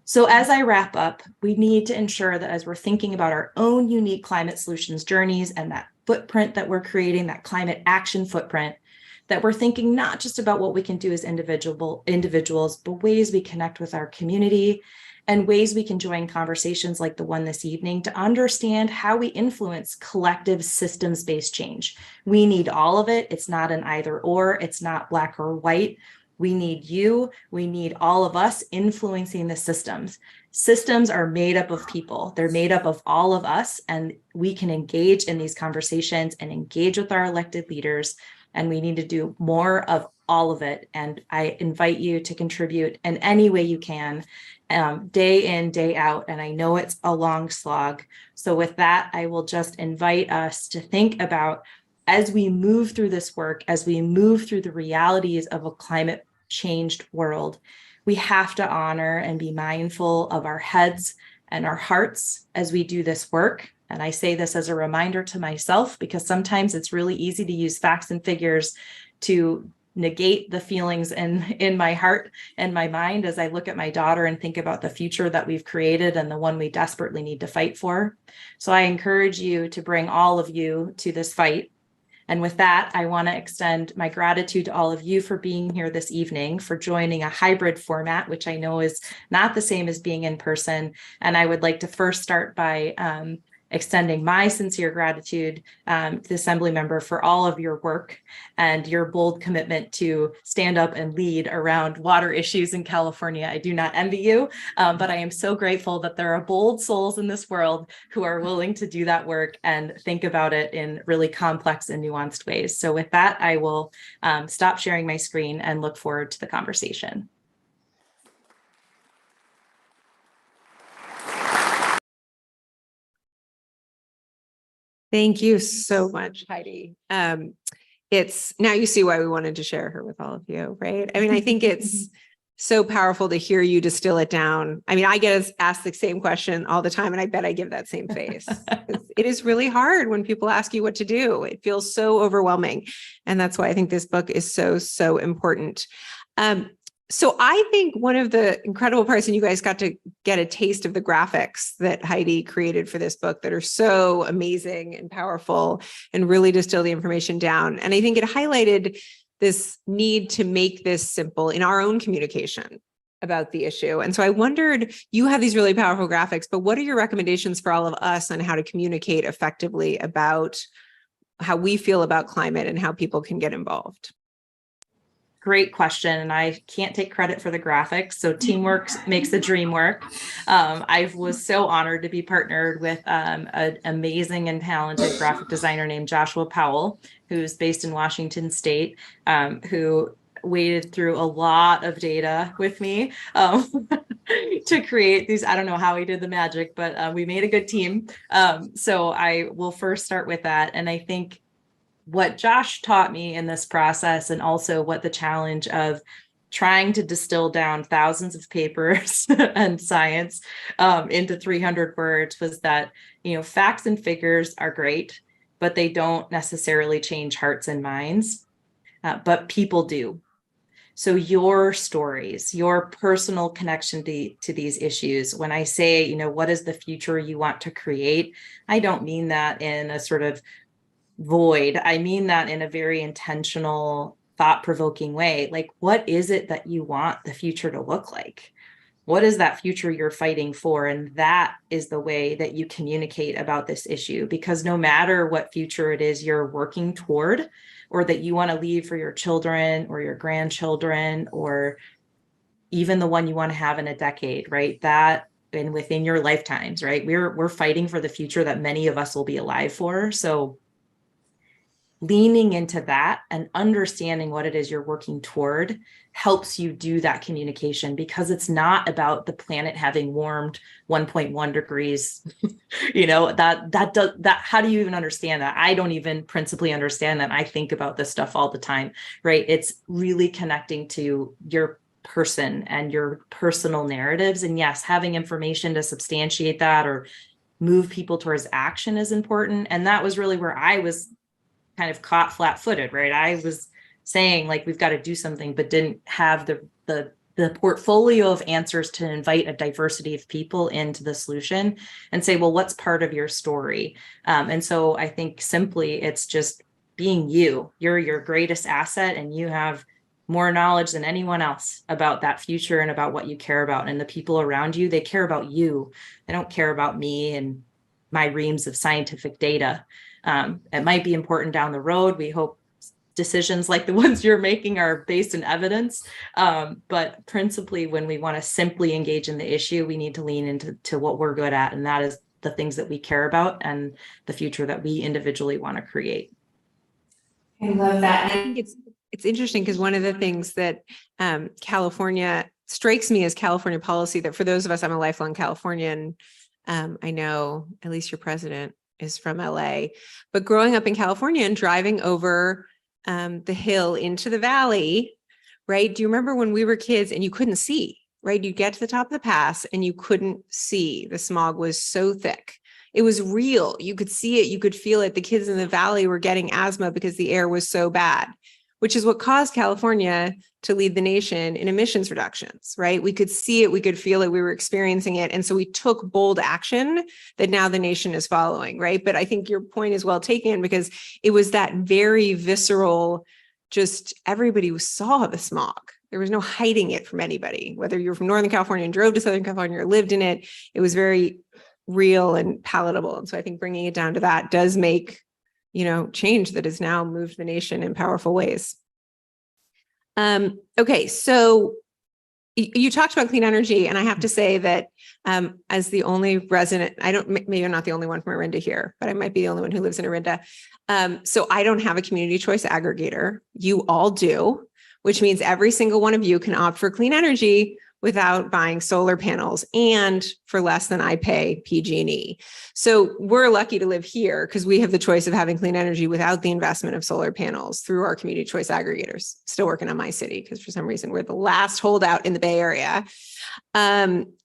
So as I wrap up, we need to ensure that as we're thinking about our own unique climate solutions journeys and that footprint that we're creating, that climate action footprint, that we're thinking not just about what we can do as individuals, but ways we connect with our community and ways we can join conversations like the one this evening to understand how we influence collective systems-based change. We need all of it. It's not an either or, it's not black or white. We need you, we need all of us influencing the systems. Systems are made up of people. They're made up of all of us, and we can engage in these conversations and engage with our elected leaders, and we need to do more of all of it. And I invite you to contribute in any way you can, day in, day out. And I know it's a long slog. So with that, I will just invite us to think about, as we move through this work, as we move through the realities of a climate changed world, we have to honor and be mindful of our heads and our hearts as we do this work. And I say this as a reminder to myself, because sometimes it's really easy to use facts and figures to negate the feelings in my heart and my mind as I look at my daughter and think about the future that we've created and the one we desperately need to fight for. So I encourage you to bring all of you to this fight. And with that, I want to extend my gratitude to all of you for being here this evening, for joining a hybrid format, which I know is not the same as being in person. And I would like to first start by extending my sincere gratitude to the Assembly member for all of your work and your bold commitment to stand up and lead around water issues in California. I do not envy you, but I am so grateful that there are bold souls in this world who are willing to do that work and think about it in really complex and nuanced ways. So with that, I will stop sharing my screen and look forward to the conversation. Thank you so much, Heidi. It's now you see why we wanted to share her with all of you, right? I mean, I think it's so powerful to hear you distill it down. I mean, I get asked the same question all the time, and I bet I give that same face. It is really hard when people ask you what to do. It feels so overwhelming. And that's why I think this book is so, so important. So I think one of the incredible parts, and you guys got to get a taste of the graphics that Heidi created for this book that are so amazing and powerful and really distill the information down. And I think it highlighted this need to make this simple in our own communication about the issue. And so I wondered, you have these really powerful graphics, but what are your recommendations for all of us on how to communicate effectively about how we feel about climate and how people can get involved? Great question. And I can't take credit for the graphics. So teamwork makes the dream work. I was so honored to be partnered with an amazing and talented graphic designer named Joshua Powell, who's based in Washington State, who waded through a lot of data with me to create these. I don't know how he did the magic, but we made a good team. So I will first start with that. And I think what Josh taught me in this process, and also what the challenge of trying to distill down thousands of papers and science into 300 words, was that, facts and figures are great, but they don't necessarily change hearts and minds, but people do. So your stories, your personal connection to these issues. When I say, what is the future you want to create? I don't mean that in a sort of void. I mean that in a very intentional, thought-provoking way. Like, what is it that you want the future to look like? What is that future you're fighting for? And that is the way that you communicate about this issue, because no matter what future it is you're working toward, or that you want to leave for your children or your grandchildren, or even the one you want to have in a decade, right? That, and within your lifetimes, right? We're fighting for the future that many of us will be alive for. So leaning into that and understanding what it is you're working toward helps you do that communication, because it's not about the planet having warmed 1.1 degrees. That how do you even understand that? I don't even principally understand that. I think about this stuff all the time, right? It's really connecting to your person and your personal narratives. And yes, having information to substantiate that or move people towards action is important. And that was really where I was kind of caught flat-footed, right? I was saying, like, we've got to do something, but didn't have the portfolio of answers to invite a diversity of people into the solution and say, well, what's part of your story? And so I think simply it's just being you. You're your greatest asset, and you have more knowledge than anyone else about that future and about what you care about. And the people around you, they care about you. They don't care about me and my reams of scientific data. It might be important down the road. We hope decisions like the ones you're making are based in evidence. But principally, when we want to simply engage in the issue, we need to lean into what we're good at. And that is the things that we care about and the future that we individually want to create. I love that. I think it's interesting, because one of the things that California strikes me as California policy, that for those of us, I'm a lifelong Californian. I know at least your president is from LA, but growing up in California and driving over the hill into the valley, right? Do you remember when we were kids and you couldn't see, right? You'd get to the top of the pass and you couldn't see. The smog was so thick. It was real. You could see it. You could feel it. The kids in the valley were getting asthma because the air was so bad, which is what caused California to lead the nation in emissions reductions, right? We could see it, we could feel it, we were experiencing it. And so we took bold action that now the nation is following, right? But I think your point is well taken, because it was that very visceral, just everybody saw the smog. There was no hiding it from anybody, whether you're from Northern California and drove to Southern California or lived in it. It was very real and palatable. And so I think bringing it down to that does make change that has now moved the nation in powerful ways. Okay, so you talked about clean energy, and I have to say that as the only resident, maybe I'm not the only one from Orinda here, but I might be the only one who lives in Orinda. So I don't have a community choice aggregator. You all do, which means every single one of you can opt for clean energy without buying solar panels and for less than I pay PG&E. So we're lucky to live here because we have the choice of having clean energy without the investment of solar panels through our community choice aggregators. Still working on my city because for some reason we're the last holdout in the Bay Area.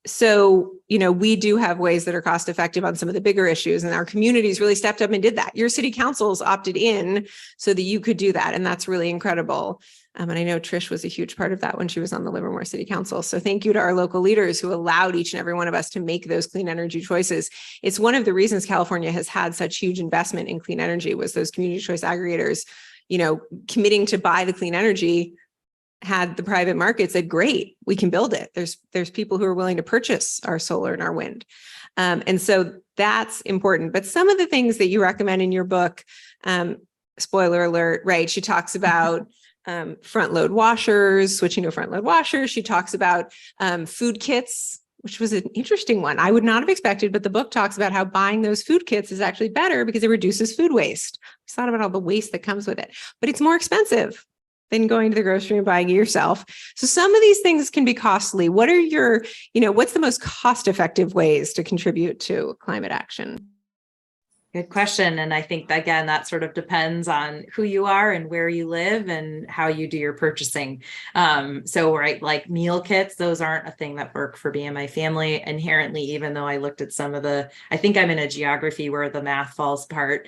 So, we do have ways that are cost effective on some of the bigger issues, and our communities really stepped up and did that. Your city councils opted in so that you could do that. And that's really incredible. And I know Trish was a huge part of that when she was on the Livermore City Council. So thank you to our local leaders who allowed each and every one of us to make those clean energy choices. It's one of the reasons California has had such huge investment in clean energy was those community choice aggregators, committing to buy the clean energy. Had the private market said, great, we can build it. There's people who are willing to purchase our solar and our wind. And so that's important. But some of the things that you recommend in your book, spoiler alert, right? She talks about front load washers, switching to a front load washer. She talks about food kits, which was an interesting one. I would not have expected, but the book talks about how buying those food kits is actually better because it reduces food waste. I thought about all the waste that comes with it, but it's more expensive than going to the grocery and buying it yourself. So some of these things can be costly. What are your, what's the most cost-effective ways to contribute to climate action? Good question. And I think, again, that sort of depends on who you are and where you live and how you do your purchasing. Right, like meal kits, those aren't a thing that work for me and my family inherently, even though I looked at some of I think I'm in a geography where the math falls apart.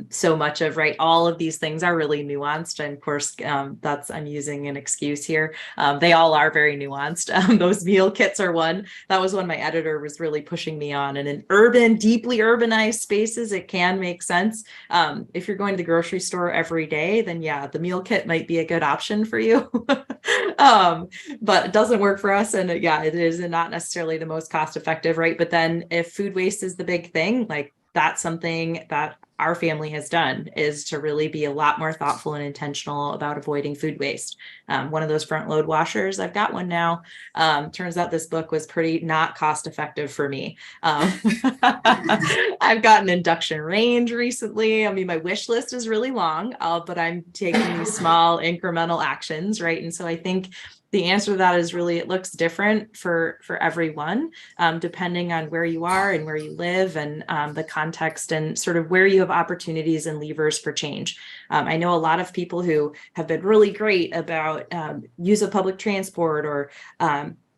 So much of, right, all of these things are really nuanced. And of course, I'm using an excuse here. They all are very nuanced. Those meal kits are one. That was one my editor was really pushing me on. And in deeply urbanized spaces, it can make sense. If you're going to the grocery store every day, then yeah, the meal kit might be a good option for you. But it doesn't work for us. And yeah, it is not necessarily the most cost effective, right? But then if food waste is the big thing, like that's something that our family has done, is to really be a lot more thoughtful and intentional about avoiding food waste. One of those front load washers, I've got one now. Turns out this book was pretty not cost effective for me. I've got an induction range recently. I mean, my wish list is really long, but I'm taking these small incremental actions, right? And so I think the answer to that is really, it looks different for everyone, depending on where you are and where you live and the context and sort of where you have opportunities and levers for change. I know a lot of people who have been really great about use of public transport or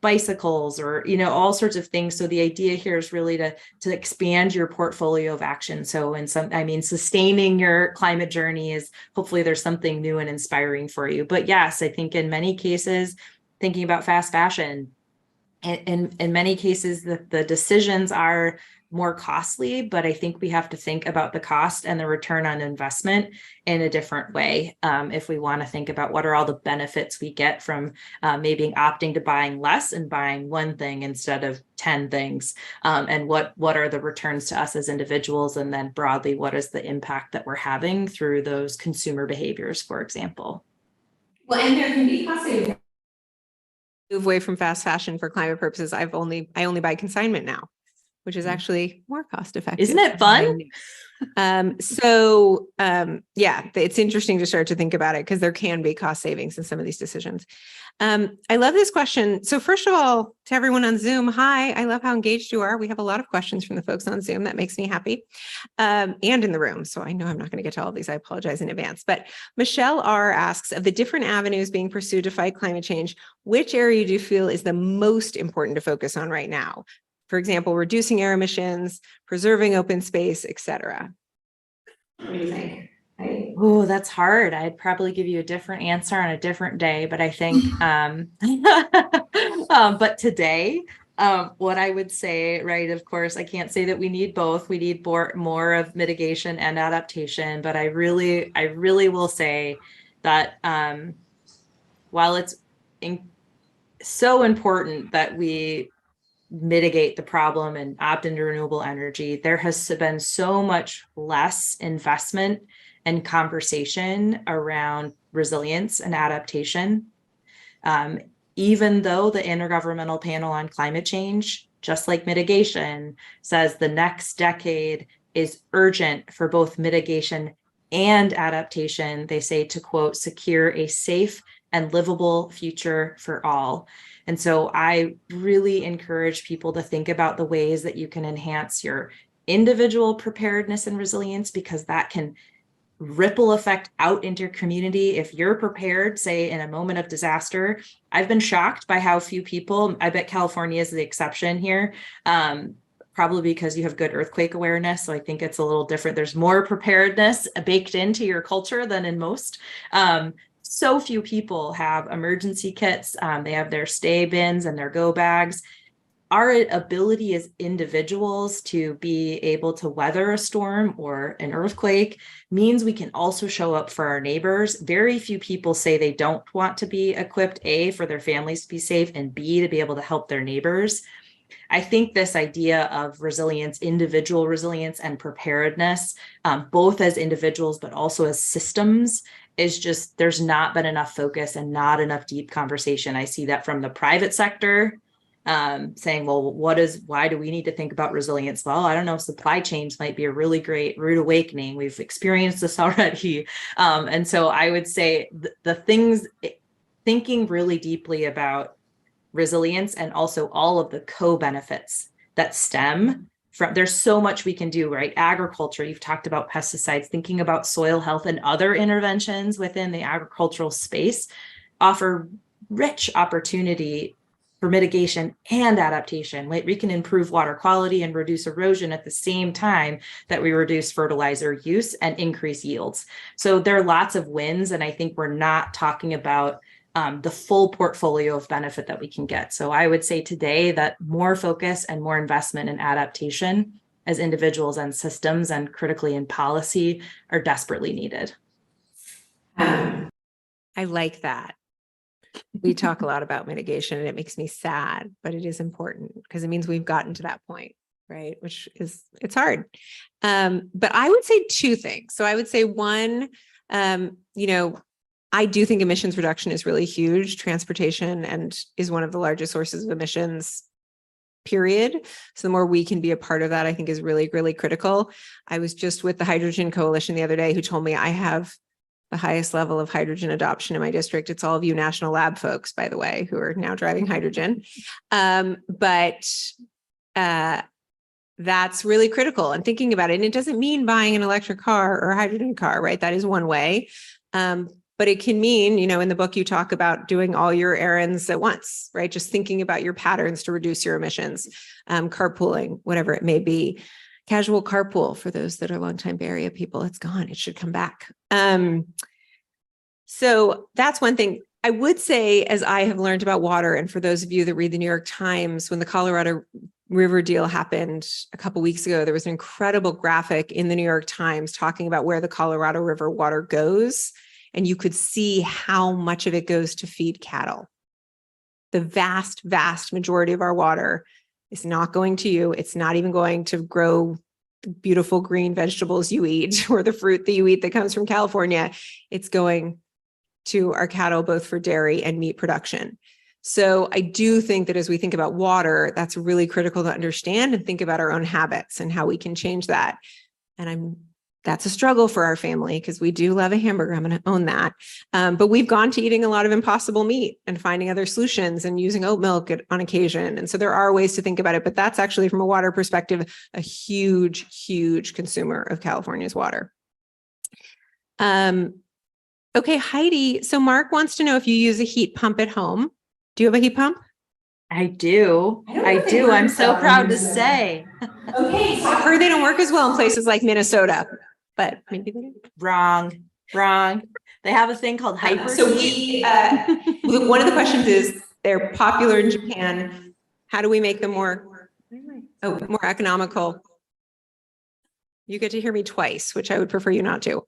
bicycles or, all sorts of things. So the idea here is really to expand your portfolio of action. So sustaining your climate journey is hopefully there's something new and inspiring for you. But yes, I think in many cases, thinking about fast fashion, in many cases, the decisions are more costly, but I think we have to think about the cost and the return on investment in a different way. If we want to think about what are all the benefits we get from maybe opting to buying less and buying one thing instead of 10 things, and what are the returns to us as individuals, and then broadly, what is the impact that we're having through those consumer behaviors, for example. Well, and there can be cost savings. Move away from fast fashion for climate purposes. I only buy consignment now, which is actually more cost effective. Isn't it fun? Yeah, it's interesting to start to think about it because there can be cost savings in some of these decisions. I love this question. So first of all, to everyone on Zoom, hi, I love how engaged you are. We have a lot of questions from the folks on Zoom. That makes me happy. And in the room. So I know I'm not going to get to all of these. I apologize in advance. But Michelle R asks, of the different avenues being pursued to fight climate change, which area do you feel is the most important to focus on right now? For example, reducing air emissions, preserving open space, et cetera. What do you think? Oh, that's hard. I'd probably give you a different answer on a different day, but I think, but today, what I would say, right, of course, I can't say that we need both. We need more of mitigation and adaptation, but I really will say that while it's so important that we mitigate the problem and opt into renewable energy, there has been so much less investment and conversation around resilience and adaptation. Even though the Intergovernmental Panel on Climate Change, just like mitigation, says the next decade is urgent for both mitigation and adaptation, they say to, quote, secure a safe and livable future for all. And so I really encourage people to think about the ways that you can enhance your individual preparedness and resilience, because that can ripple effect out into your community. If you're prepared, say in a moment of disaster, I've been shocked by how few people, I bet California is the exception here, probably because you have good earthquake awareness. So I think it's a little different. There's more preparedness baked into your culture than in most. So few people have emergency kits. They have their stay bins and their go bags. Our ability as individuals to be able to weather a storm or an earthquake means we can also show up for our neighbors. Very few people say they don't want to be equipped, A, for their families to be safe, and B, to be able to help their neighbors. I think this idea of resilience, individual resilience and preparedness, both as individuals, but also as systems, is just, there's not been enough focus and not enough deep conversation. I see that from the private sector saying, well, why do we need to think about resilience? Well, I don't know, supply chains might be a really great rude awakening. We've experienced this already. And so I would say the things, thinking really deeply about resilience and also all of the co-benefits that stem from, there's so much we can do, right? Agriculture, you've talked about pesticides, thinking about soil health and other interventions within the agricultural space offer rich opportunity for mitigation and adaptation. We can improve water quality and reduce erosion at the same time that we reduce fertilizer use and increase yields. So there are lots of wins, and I think we're not talking about the full portfolio of benefit that we can get. So I would say today that more focus and more investment in adaptation as individuals and systems, and critically in policy, are desperately needed. I like that. We talk a lot about mitigation and it makes me sad, but it is important because it means we've gotten to that point, right? Which is, it's hard. But I would say two things. So I would say one, I do think emissions reduction is really huge. Transportation and is one of the largest sources of emissions, period. So the more we can be a part of that, I think is really, really critical. I was just with the Hydrogen Coalition the other day who told me I have the highest level of hydrogen adoption in my district. It's all of you national lab folks, by the way, who are now driving hydrogen. But that's really critical and thinking about it. And it doesn't mean buying an electric car or a hydrogen car, right? That is one way. But it can mean, in the book, you talk about doing all your errands at once, right? Just thinking about your patterns to reduce your emissions, carpooling, whatever it may be. Casual carpool for those that are longtime Bay Area people, it's gone. It should come back. So that's one thing. I would say, as I have learned about water, and for those of you that read the New York Times, when the Colorado River deal happened a couple of weeks ago, there was an incredible graphic in the New York Times talking about where the Colorado River water goes. And you could see how much of it goes to feed cattle. The vast, vast majority of our water is not going to you. It's not even going to grow the beautiful green vegetables you eat or the fruit that you eat that comes from California. It's going to our cattle, both for dairy and meat production. So I do think that as we think about water, that's really critical to understand and think about our own habits and how we can change that. And that's a struggle for our family because we do love a hamburger. I'm going to own that. But we've gone to eating a lot of impossible meat and finding other solutions and using oat milk on occasion. And so there are ways to think about it, but that's actually, from a water perspective, a huge, huge consumer of California's water. Okay, Heidi. So Mark wants to know if you use a heat pump at home. Do you have a heat pump? I do. I'm so proud to say. Okay, so I've heard they don't work as well in places like Minnesota, but maybe they do. Wrong. They have a thing called hyper. So one of the questions is, they're popular in Japan. How do we make them more economical? You get to hear me twice, which I would prefer you not to.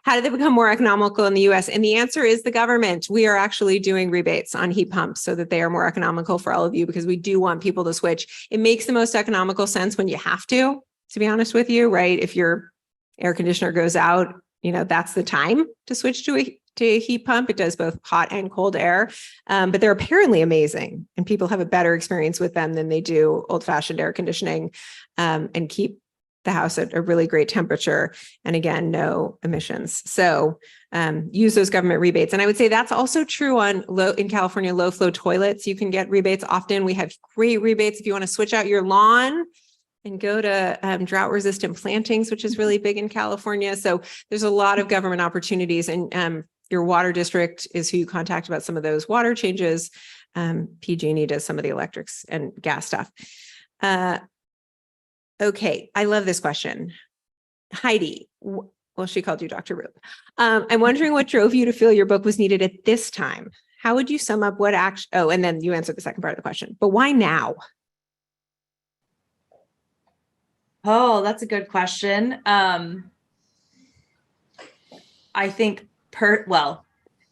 How do they become more economical in the US? And the answer is the government. We are actually doing rebates on heat pumps so that they are more economical for all of you, because we do want people to switch. It makes the most economical sense when you have to be honest with you, right? If your air conditioner goes out, that's the time to switch to a heat pump. It does both hot and cold air, but they're apparently amazing, and people have a better experience with them than they do old-fashioned air conditioning, and keep the house at a really great temperature. And again, no emissions. So use those government rebates. And I would say that's also true in California, low flow toilets. You can get rebates often. We have great rebates if you want to switch out your lawn and go to drought resistant plantings, which is really big in California. So there's a lot of government opportunities, and your water district is who you contact about some of those water changes. PG&E does some of the electrics and gas stuff. Okay, I love this question. Heidi, well, she called you Dr. Roop. I'm wondering what drove you to feel your book was needed at this time. How would you sum up what action? Oh, and then you answered the second part of the question, but why now? Oh, that's a good question. I think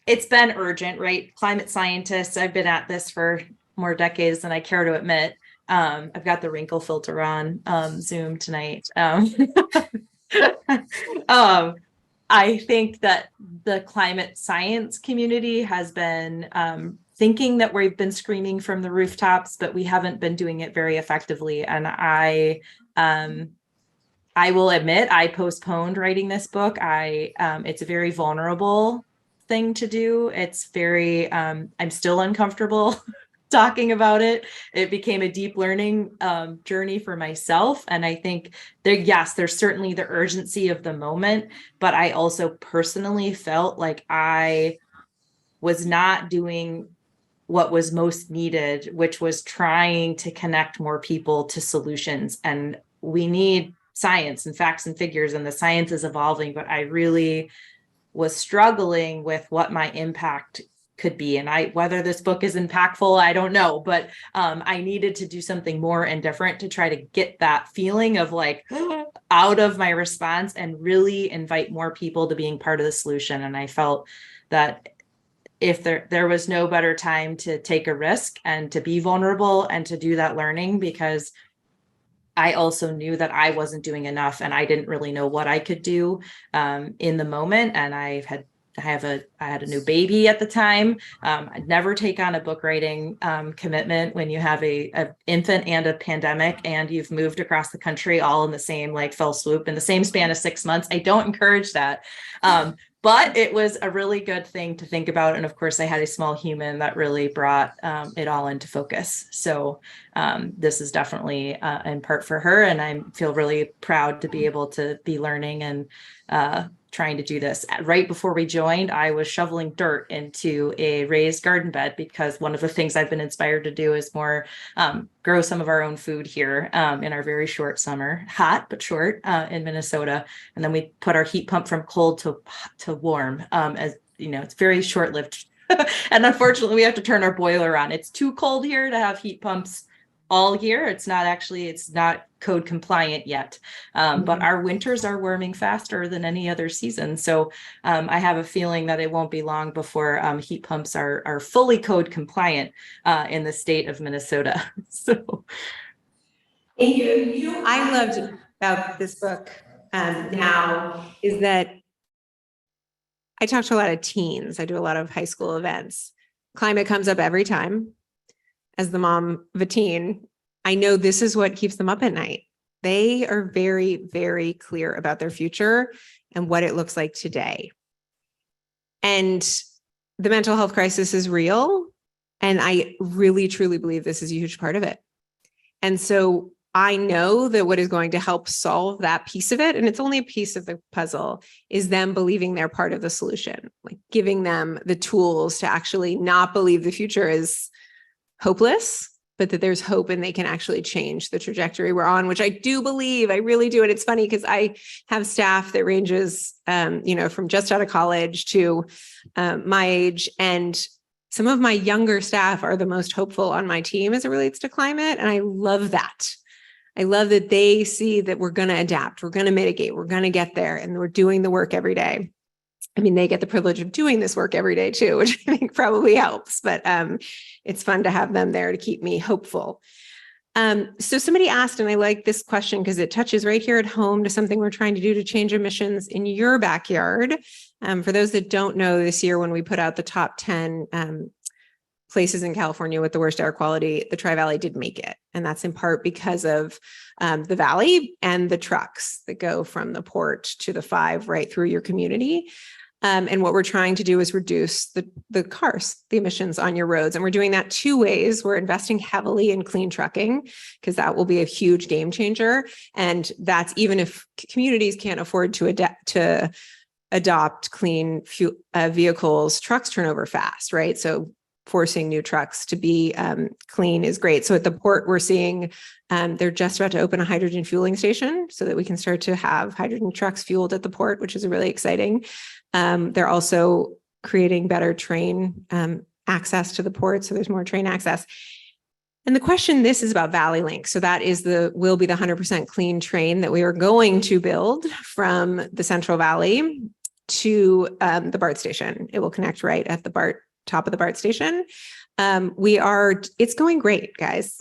it's been urgent, right? Climate scientists, I've been at this for more decades than I care to admit. I've got the wrinkle filter on Zoom tonight. I think that the climate science community has been thinking that we've been screaming from the rooftops, but we haven't been doing it very effectively. And I will admit I postponed writing this book. It's a very vulnerable thing to do. It's very I'm still uncomfortable talking about it. It became a deep learning journey for myself. And I think there's certainly the urgency of the moment, but I also personally felt like I was not doing what was most needed, which was trying to connect more people to solutions. And we need science and facts and figures, and the science is evolving, but I really was struggling with what my impact could be. And whether this book is impactful, I don't know, but I needed to do something more and different to try to get that feeling of like out of my response and really invite more people to being part of the solution. And I felt that if there was no better time to take a risk and to be vulnerable and to do that learning, because I also knew that I wasn't doing enough and I didn't really know what I could do in the moment. And I had a new baby at the time. I'd never take on a book writing commitment when you have a infant and a pandemic and you've moved across the country all in the same like fell swoop in the same span of 6 months. I don't encourage that. But it was a really good thing to think about. And of course, I had a small human that really brought it all into focus. So this is definitely in part for her. And I feel really proud to be able to be learning and trying to do this. Right before we joined, I was shoveling dirt into a raised garden bed because one of the things I've been inspired to do is more grow some of our own food here in our very short summer, hot but short in Minnesota. And then we put our heat pump from cold to warm, as you know, it's very short-lived. And unfortunately, we have to turn our boiler on. It's too cold here to have heat pumps all year. It's not code compliant yet. But our winters are warming faster than any other season. So I have a feeling that it won't be long before heat pumps are fully code compliant in the state of Minnesota. So I loved about this book now is that I talk to a lot of teens. I do a lot of high school events. Climate comes up every time. As the mom of a teen, I know this is what keeps them up at night. They are very, very clear about their future and what it looks like today. And the mental health crisis is real. And I really, truly believe this is a huge part of it. And so I know that what is going to help solve that piece of it, and it's only a piece of the puzzle, is them believing they're part of the solution, like giving them the tools to actually not believe the future is hopeless, but that there's hope and they can actually change the trajectory we're on, which I do believe, I really do. And it's funny because I have staff that ranges, from just out of college to my age. And some of my younger staff are the most hopeful on my team as it relates to climate. And I love that. I love that they see that we're going to adapt, we're going to mitigate, we're going to get there, and we're doing the work every day. I mean, they get the privilege of doing this work every day too, which I think probably helps, but it's fun to have them there to keep me hopeful. So somebody asked, and I like this question because it touches right here at home to something we're trying to do to change emissions in your backyard. For those that don't know, this year when we put out the top 10 places in California with the worst air quality, the Tri-Valley did make it. And that's in part because of the valley and the trucks that go from the port to the 5 right through your community. And what we're trying to do is reduce the cars, the emissions on your roads. And we're doing that 2 ways. We're investing heavily in clean trucking because that will be a huge game changer. And that's even if communities can't afford to adopt clean vehicles, trucks turn over fast, right? So forcing new trucks to be clean is great. So at the port, we're seeing they're just about to open a hydrogen fueling station so that we can start to have hydrogen trucks fueled at the port, which is really exciting. They're also creating better train access to the port. So there's more train access. And the question, this is about Valley Link. So that will be the 100% clean train that we are going to build from the Central Valley to the BART station. It will connect right at the top of the BART station. It's going great, guys.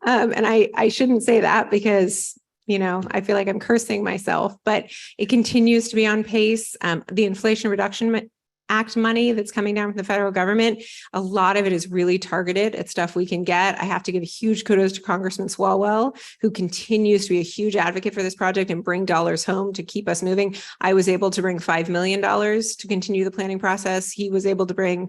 And I shouldn't say that because I feel like I'm cursing myself, but it continues to be on pace. The Inflation Reduction Act money that's coming down from the federal government, a lot of it is really targeted at stuff we can get. I have to give a huge kudos to Congressman Swalwell, who continues to be a huge advocate for this project and bring dollars home to keep us moving. I was able to bring $5 million to continue the planning process. He was able to bring, I'm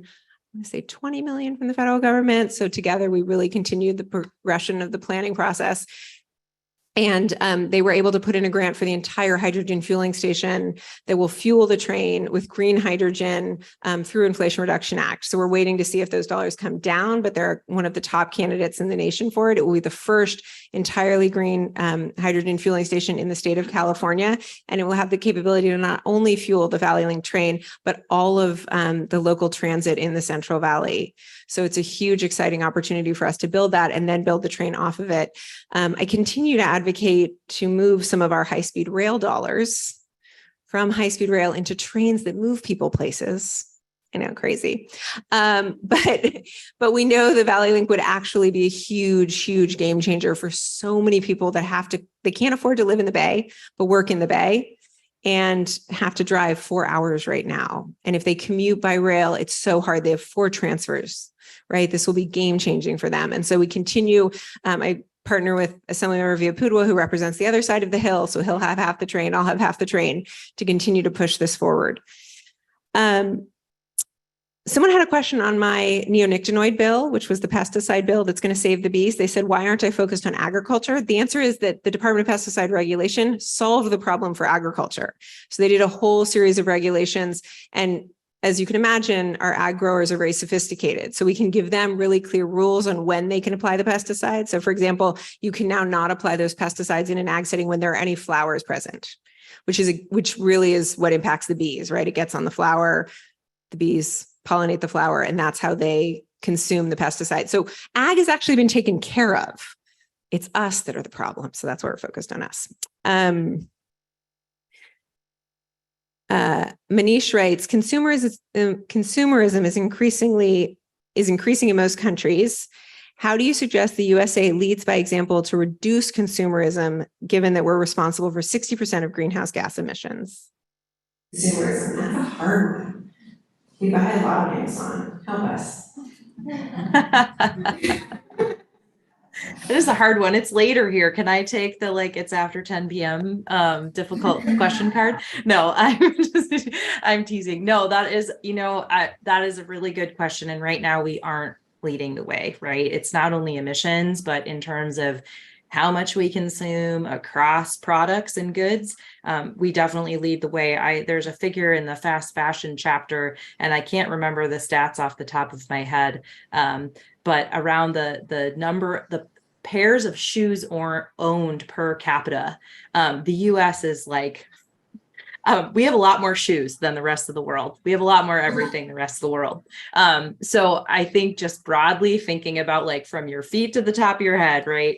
going to say 20 million from the federal government. So together we really continued the progression of the planning process. And they were able to put in a grant for the entire hydrogen fueling station that will fuel the train with green hydrogen through Inflation Reduction Act. So we're waiting to see if those dollars come down, but they're one of the top candidates in the nation for it. It will be the first entirely green hydrogen fueling station in the state of California. And it will have the capability to not only fuel the Valley Link train, but all of the local transit in the Central Valley. So it's a huge, exciting opportunity for us to build that and then build the train off of it. I continue to advocate to move some of our high-speed rail dollars from high-speed rail into trains that move people places. I know, crazy. But we know the Valley Link would actually be a huge, huge game changer for so many people that they can't afford to live in the Bay, but work in the Bay and have to drive 4 hours right now. And if they commute by rail, it's so hard. They have 4 transfers, right? This will be game changing for them. And so we continue, I partner with Assemblymember Villaputua, who represents the other side of the hill. So he'll have half the train, I'll have half the train to continue to push this forward. Someone had a question on my neonicotinoid bill, which was the pesticide bill that's going to save the bees. They said, why aren't I focused on agriculture? The answer is that the Department of Pesticide Regulation solved the problem for agriculture. So they did a whole series of regulations. And as you can imagine, our ag growers are very sophisticated. So we can give them really clear rules on when they can apply the pesticide. So for example, you can now not apply those pesticides in an ag setting when there are any flowers present, which really is what impacts the bees, right? It gets on the flower, the bees pollinate the flower, and that's how they consume the pesticide. So ag has actually been taken care of. It's us that are the problem. So that's why we're focused on us. Manish writes, consumerism is increasing in most countries. How do you suggest the USA leads by example to reduce consumerism, given that we're responsible for 60% of greenhouse gas emissions? Consumerism, that's a hard one. We buy a lot on Amazon. Help us. It is a hard one. It's later here. Can I take the it's after 10 p.m. Difficult question card? No, I'm teasing. No, that is, that is a really good question. And right now we aren't leading the way, right? It's not only emissions, but in terms of how much we consume across products and goods, we definitely lead the way. There's a figure in the fast fashion chapter, and I can't remember the stats off the top of my head, but around the pairs of shoes owned per capita, the US is we have a lot more shoes than the rest of the world. We have a lot more everything the rest of the world. So I think just broadly thinking about from your feet to the top of your head, right?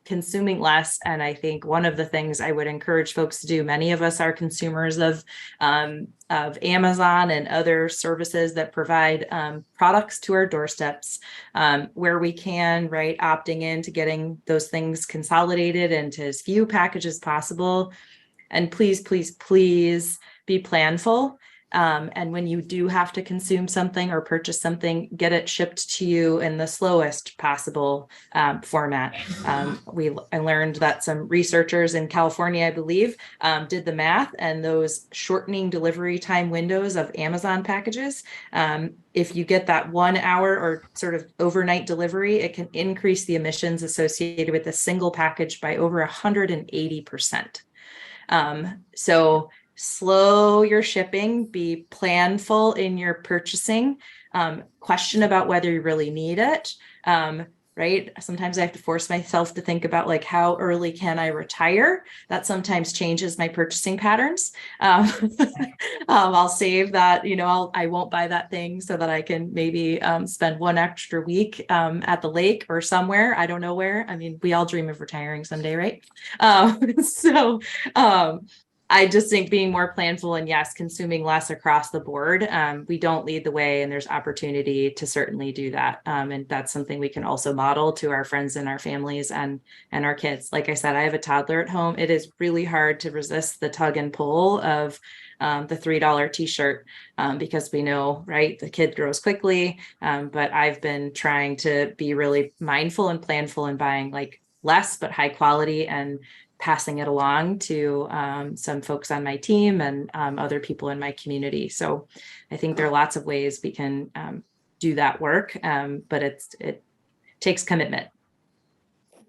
Consuming less. And I think one of the things I would encourage folks to do, many of us are consumers of Amazon and other services that provide products to our doorsteps, where we can, right, opting in to getting those things consolidated into as few packages possible. And please, please, please be planful. And when you do have to consume something or purchase something, get it shipped to you in the slowest possible format. I learned that some researchers in California, I believe, did the math, and those shortening delivery time windows of Amazon packages, if you get that 1 hour or sort of overnight delivery, it can increase the emissions associated with a single package by over 180%. So slow your shipping, be planful in your purchasing, question about whether you really need it. Right. Sometimes I have to force myself to think about how early can I retire? That sometimes changes my purchasing patterns. I'll save that, I won't buy that thing so that I can maybe spend one extra week at the lake or somewhere. I don't know where. I mean, we all dream of retiring someday, right? I just think being more planful and yes, consuming less across the board. We don't lead the way, and there's opportunity to certainly do that. And that's something we can also model to our friends and our families and our kids. Like I said, I have a toddler at home. It is really hard to resist the tug and pull of the $3 t-shirt because we know, right, the kid grows quickly. But I've been trying to be really mindful and planful and buying like less, but high quality, and passing it along to some folks on my team and other people in my community. So I think there are lots of ways we can do that work, but it takes commitment.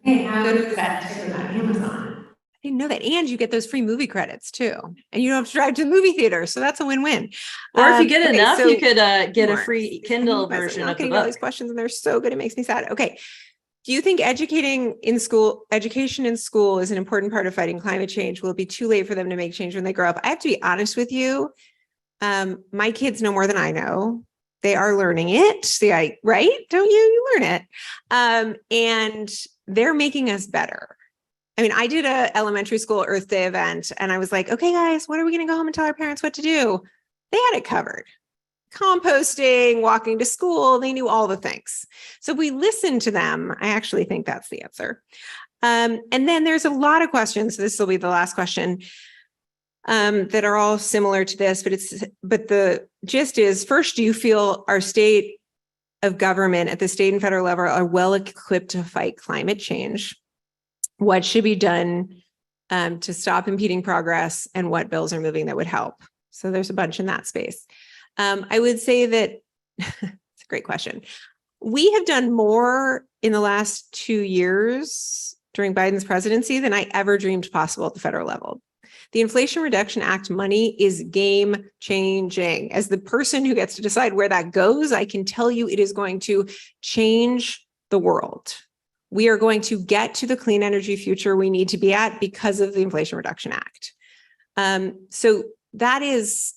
Hey, how good is that tip about Amazon? I didn't know that. And you get those free movie credits too. And you don't have to drive to the movie theater. So that's a win-win. Or if you get okay, enough, so you could get a more. free Kindle I'm version not of the getting all book. these questions, and they're so good. It makes me sad. Okay. Do you think education in school is an important part of fighting climate change? Will it be too late for them to make change when they grow up? I have to be honest with you. My kids know more than I know. They are learning it. Right? Don't you? You learn it. And they're making us better. I mean, I did a elementary school Earth Day event, and I was like, okay, guys, what are we going to go home and tell our parents what to do? They had it covered. Composting, walking to school, they knew all the things. So we listened to them. I actually think that's the answer. And then there's a lot of questions. This will be the last question that are all similar to this, but the gist is, first, do you feel our state of government at the state and federal level are well equipped to fight climate change? What should be done to stop impeding progress, and what bills are moving that would help? So there's a bunch in that space. I would say that it's a great question. We have done more in the last 2 years during Biden's presidency than I ever dreamed possible at the federal level. The Inflation Reduction Act money is game changing. As the person who gets to decide where that goes, I can tell you it is going to change the world. We are going to get to the clean energy future we need to be at because of the Inflation Reduction Act. So that is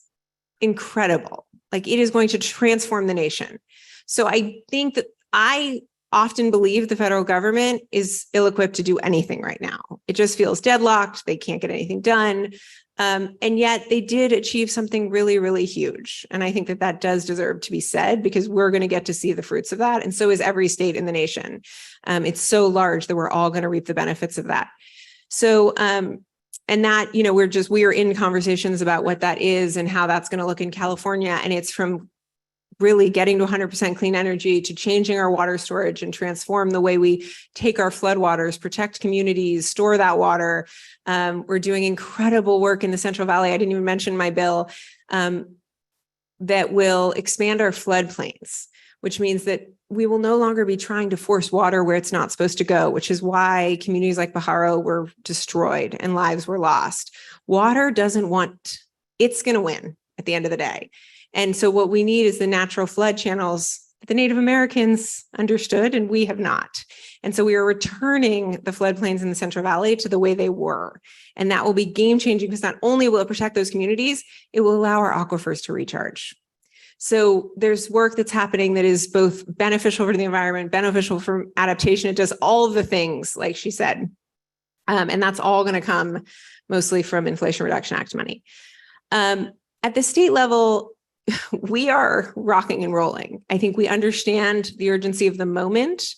incredible. Like, it is going to transform the nation. So I think that I often believe the federal government is ill-equipped to do anything right now. It just feels deadlocked. They can't get anything done. And yet they did achieve something really, really huge. And I think that that does deserve to be said, because we're going to get to see the fruits of that. And so is every state in the nation. It's so large that we're all going to reap the benefits of that. So, and that, we are in conversations about what that is and how that's going to look in California. And it's from really getting to 100% clean energy to changing our water storage and transform the way we take our floodwaters, protect communities, store that water. We're doing incredible work in the Central Valley. I didn't even mention my bill that will expand our floodplains, which means that we will no longer be trying to force water where it's not supposed to go, which is why communities like Pajaro were destroyed and lives were lost. Water doesn't want, it's going to win at the end of the day. And so what we need is the natural flood channels that the Native Americans understood and we have not. And so we are returning the floodplains in the Central Valley to the way they were. And that will be game changing, because not only will it protect those communities, it will allow our aquifers to recharge. So there's work that's happening that is both beneficial for the environment, beneficial for adaptation. It does all of the things, like she said. And that's all going to come mostly from Inflation Reduction Act money. At the state level, we are rocking and rolling. I think we understand the urgency of the moment,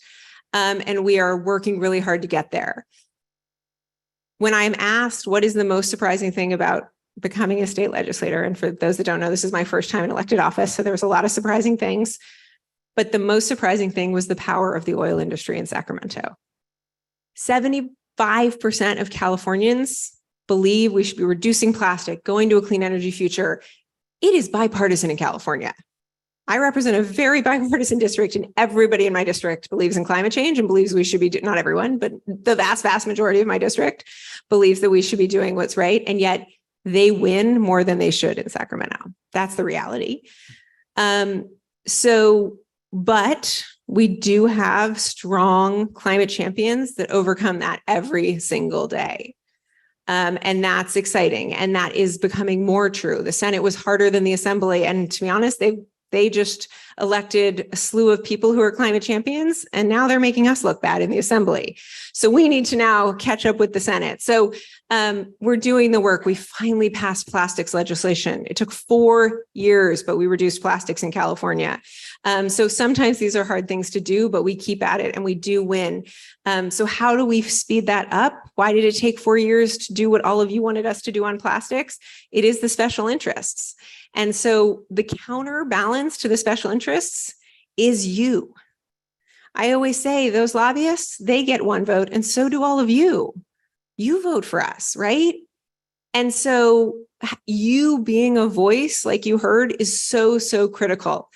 and we are working really hard to get there. When I'm asked what is the most surprising thing about becoming a state legislator, and for those that don't know, this is my first time in elected office, so there was a lot of surprising things, but the most surprising thing was the power of the oil industry in Sacramento. 75% of Californians believe we should be reducing plastic, going to a clean energy future. It is bipartisan in California. I represent a very bipartisan district, and everybody in my district believes in climate change and believes we should be, not everyone, but the vast, vast majority of my district believes that we should be doing what's right. And yet they win more than they should in Sacramento. That's the reality. But we do have strong climate champions that overcome that every single day. And that's exciting. And that is becoming more true. The Senate was harder than the Assembly. And to be honest, they just elected a slew of people who are climate champions, and now they're making us look bad in the Assembly. So we need to now catch up with the Senate. So we're doing the work. We finally passed plastics legislation. It took 4 years, but we reduced plastics in California. So sometimes these are hard things to do, but we keep at it and we do win. So how do we speed that up? Why did it take 4 years to do what all of you wanted us to do on plastics? It is the special interests. And so the counterbalance to the special interests is you. I always say those lobbyists, they get 1 vote, and so do all of you. You vote for us, right? And so you being a voice, like you heard, is so, so critical.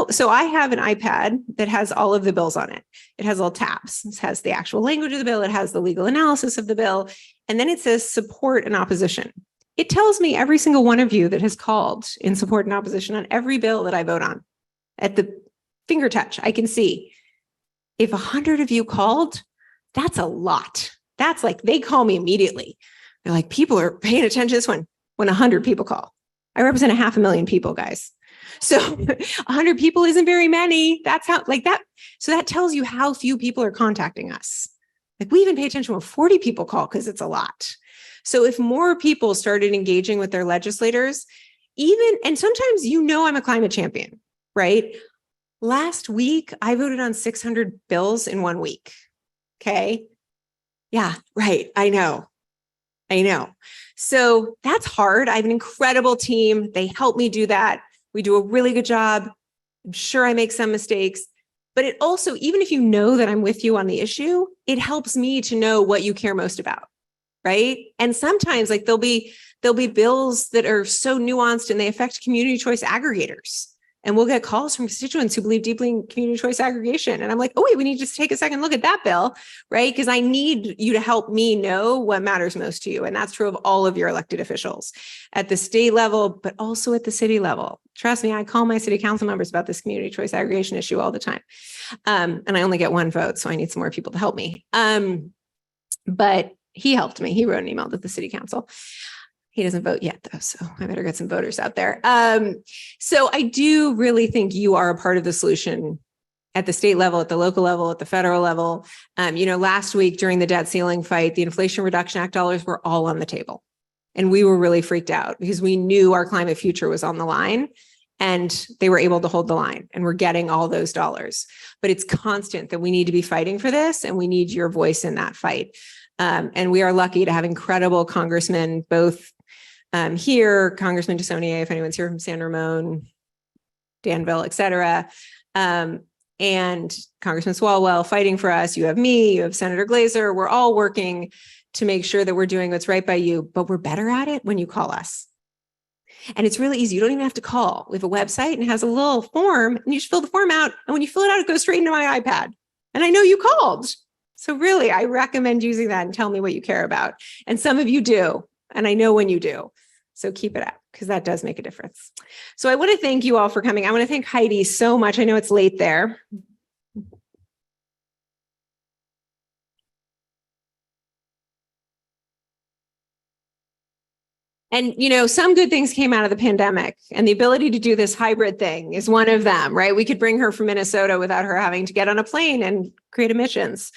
So I have an iPad that has all of the bills on it. It has all tabs. It has the actual language of the bill. It has the legal analysis of the bill. And then it says support and opposition. It tells me every single one of you that has called in support and opposition on every bill that I vote on. At the finger touch, I can see. If 100 of you called, that's a lot. That's like, they call me immediately. They're like, people are paying attention to this one when 100 people call. I represent 500,000 people, guys. So 100 people isn't very many. That's how, like that. So that tells you how few people are contacting us. Like we even pay attention when 40 people call because it's a lot. So if more people started engaging with their legislators, and sometimes I'm a climate champion, right? Last week, I voted on 600 bills in 1 week. Okay. Yeah, right. I know. So that's hard. I have an incredible team. They help me do that. We do a really good job. I'm sure I make some mistakes, but it also, even if you know that I'm with you on the issue, it helps me to know what you care most about, right? And sometimes like there'll be bills that are so nuanced and they affect community choice aggregators. And we'll get calls from constituents who believe deeply in community choice aggregation. And I'm like, oh, wait, we need to just take a second look at that bill, right? Because I need you to help me know what matters most to you. And that's true of all of your elected officials at the state level, but also at the city level. Trust me, I call my city council members about this community choice aggregation issue all the time. And I only get 1 vote, so I need some more people to help me. But he helped me. He wrote an email to the city council. He doesn't vote yet, though, so I better get some voters out there. So I do really think you are a part of the solution at the state level, at the local level, at the federal level. Last week during the debt ceiling fight, the Inflation Reduction Act dollars were all on the table. And we were really freaked out because we knew our climate future was on the line and they were able to hold the line and we're getting all those dollars. But it's constant that we need to be fighting for this and we need your voice in that fight. And we are lucky to have incredible congressmen, both here, Congressman DeSaulnier, if anyone's here from San Ramon, Danville, et cetera, and Congressman Swalwell fighting for us. You have me, you have Senator Glazer. We're all working to make sure that we're doing what's right by you, but we're better at it when you call us. And it's really easy. You don't even have to call. We have a website and it has a little form and you just fill the form out. And when you fill it out, it goes straight into my iPad. And I know you called. So really, I recommend using that and tell me what you care about. And some of you do. And I know when you do. So keep it up because that does make a difference. So I want to thank you all for coming. I want to thank Heidi so much. I know it's late there. And, some good things came out of the pandemic and the ability to do this hybrid thing is one of them, right? We could bring her from Minnesota without her having to get on a plane and create emissions.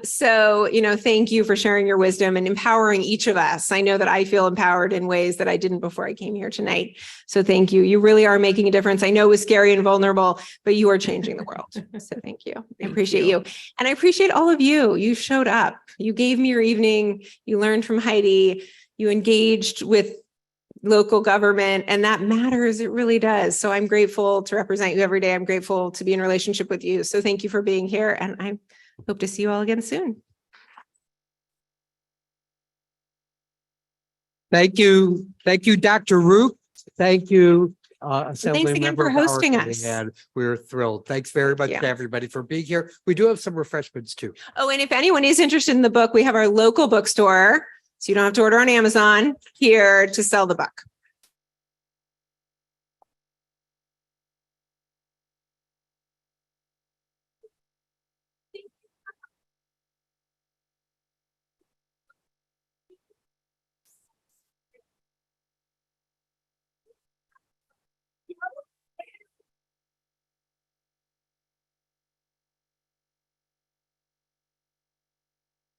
So, thank you for sharing your wisdom and empowering each of us. I know that I feel empowered in ways that I didn't before I came here tonight. So thank you. You really are making a difference. I know it was scary and vulnerable, but you are changing the world. So thank you. I appreciate you. And I appreciate all of you. You showed up. You gave me your evening. You learned from Heidi. You engaged with local government, and that matters. It really does. So I'm grateful to represent you every day. I'm grateful to be in relationship with you. So thank you for being here. And I hope to see you all again soon. Thank you. Thank you, Dr. Roop. Thank you, Assembly Thanks again for hosting us. We're thrilled. Thanks very much to everybody for being here. We do have some refreshments too. Oh, and if anyone is interested in the book, we have our local bookstore. So you don't have to order on Amazon here to sell the book.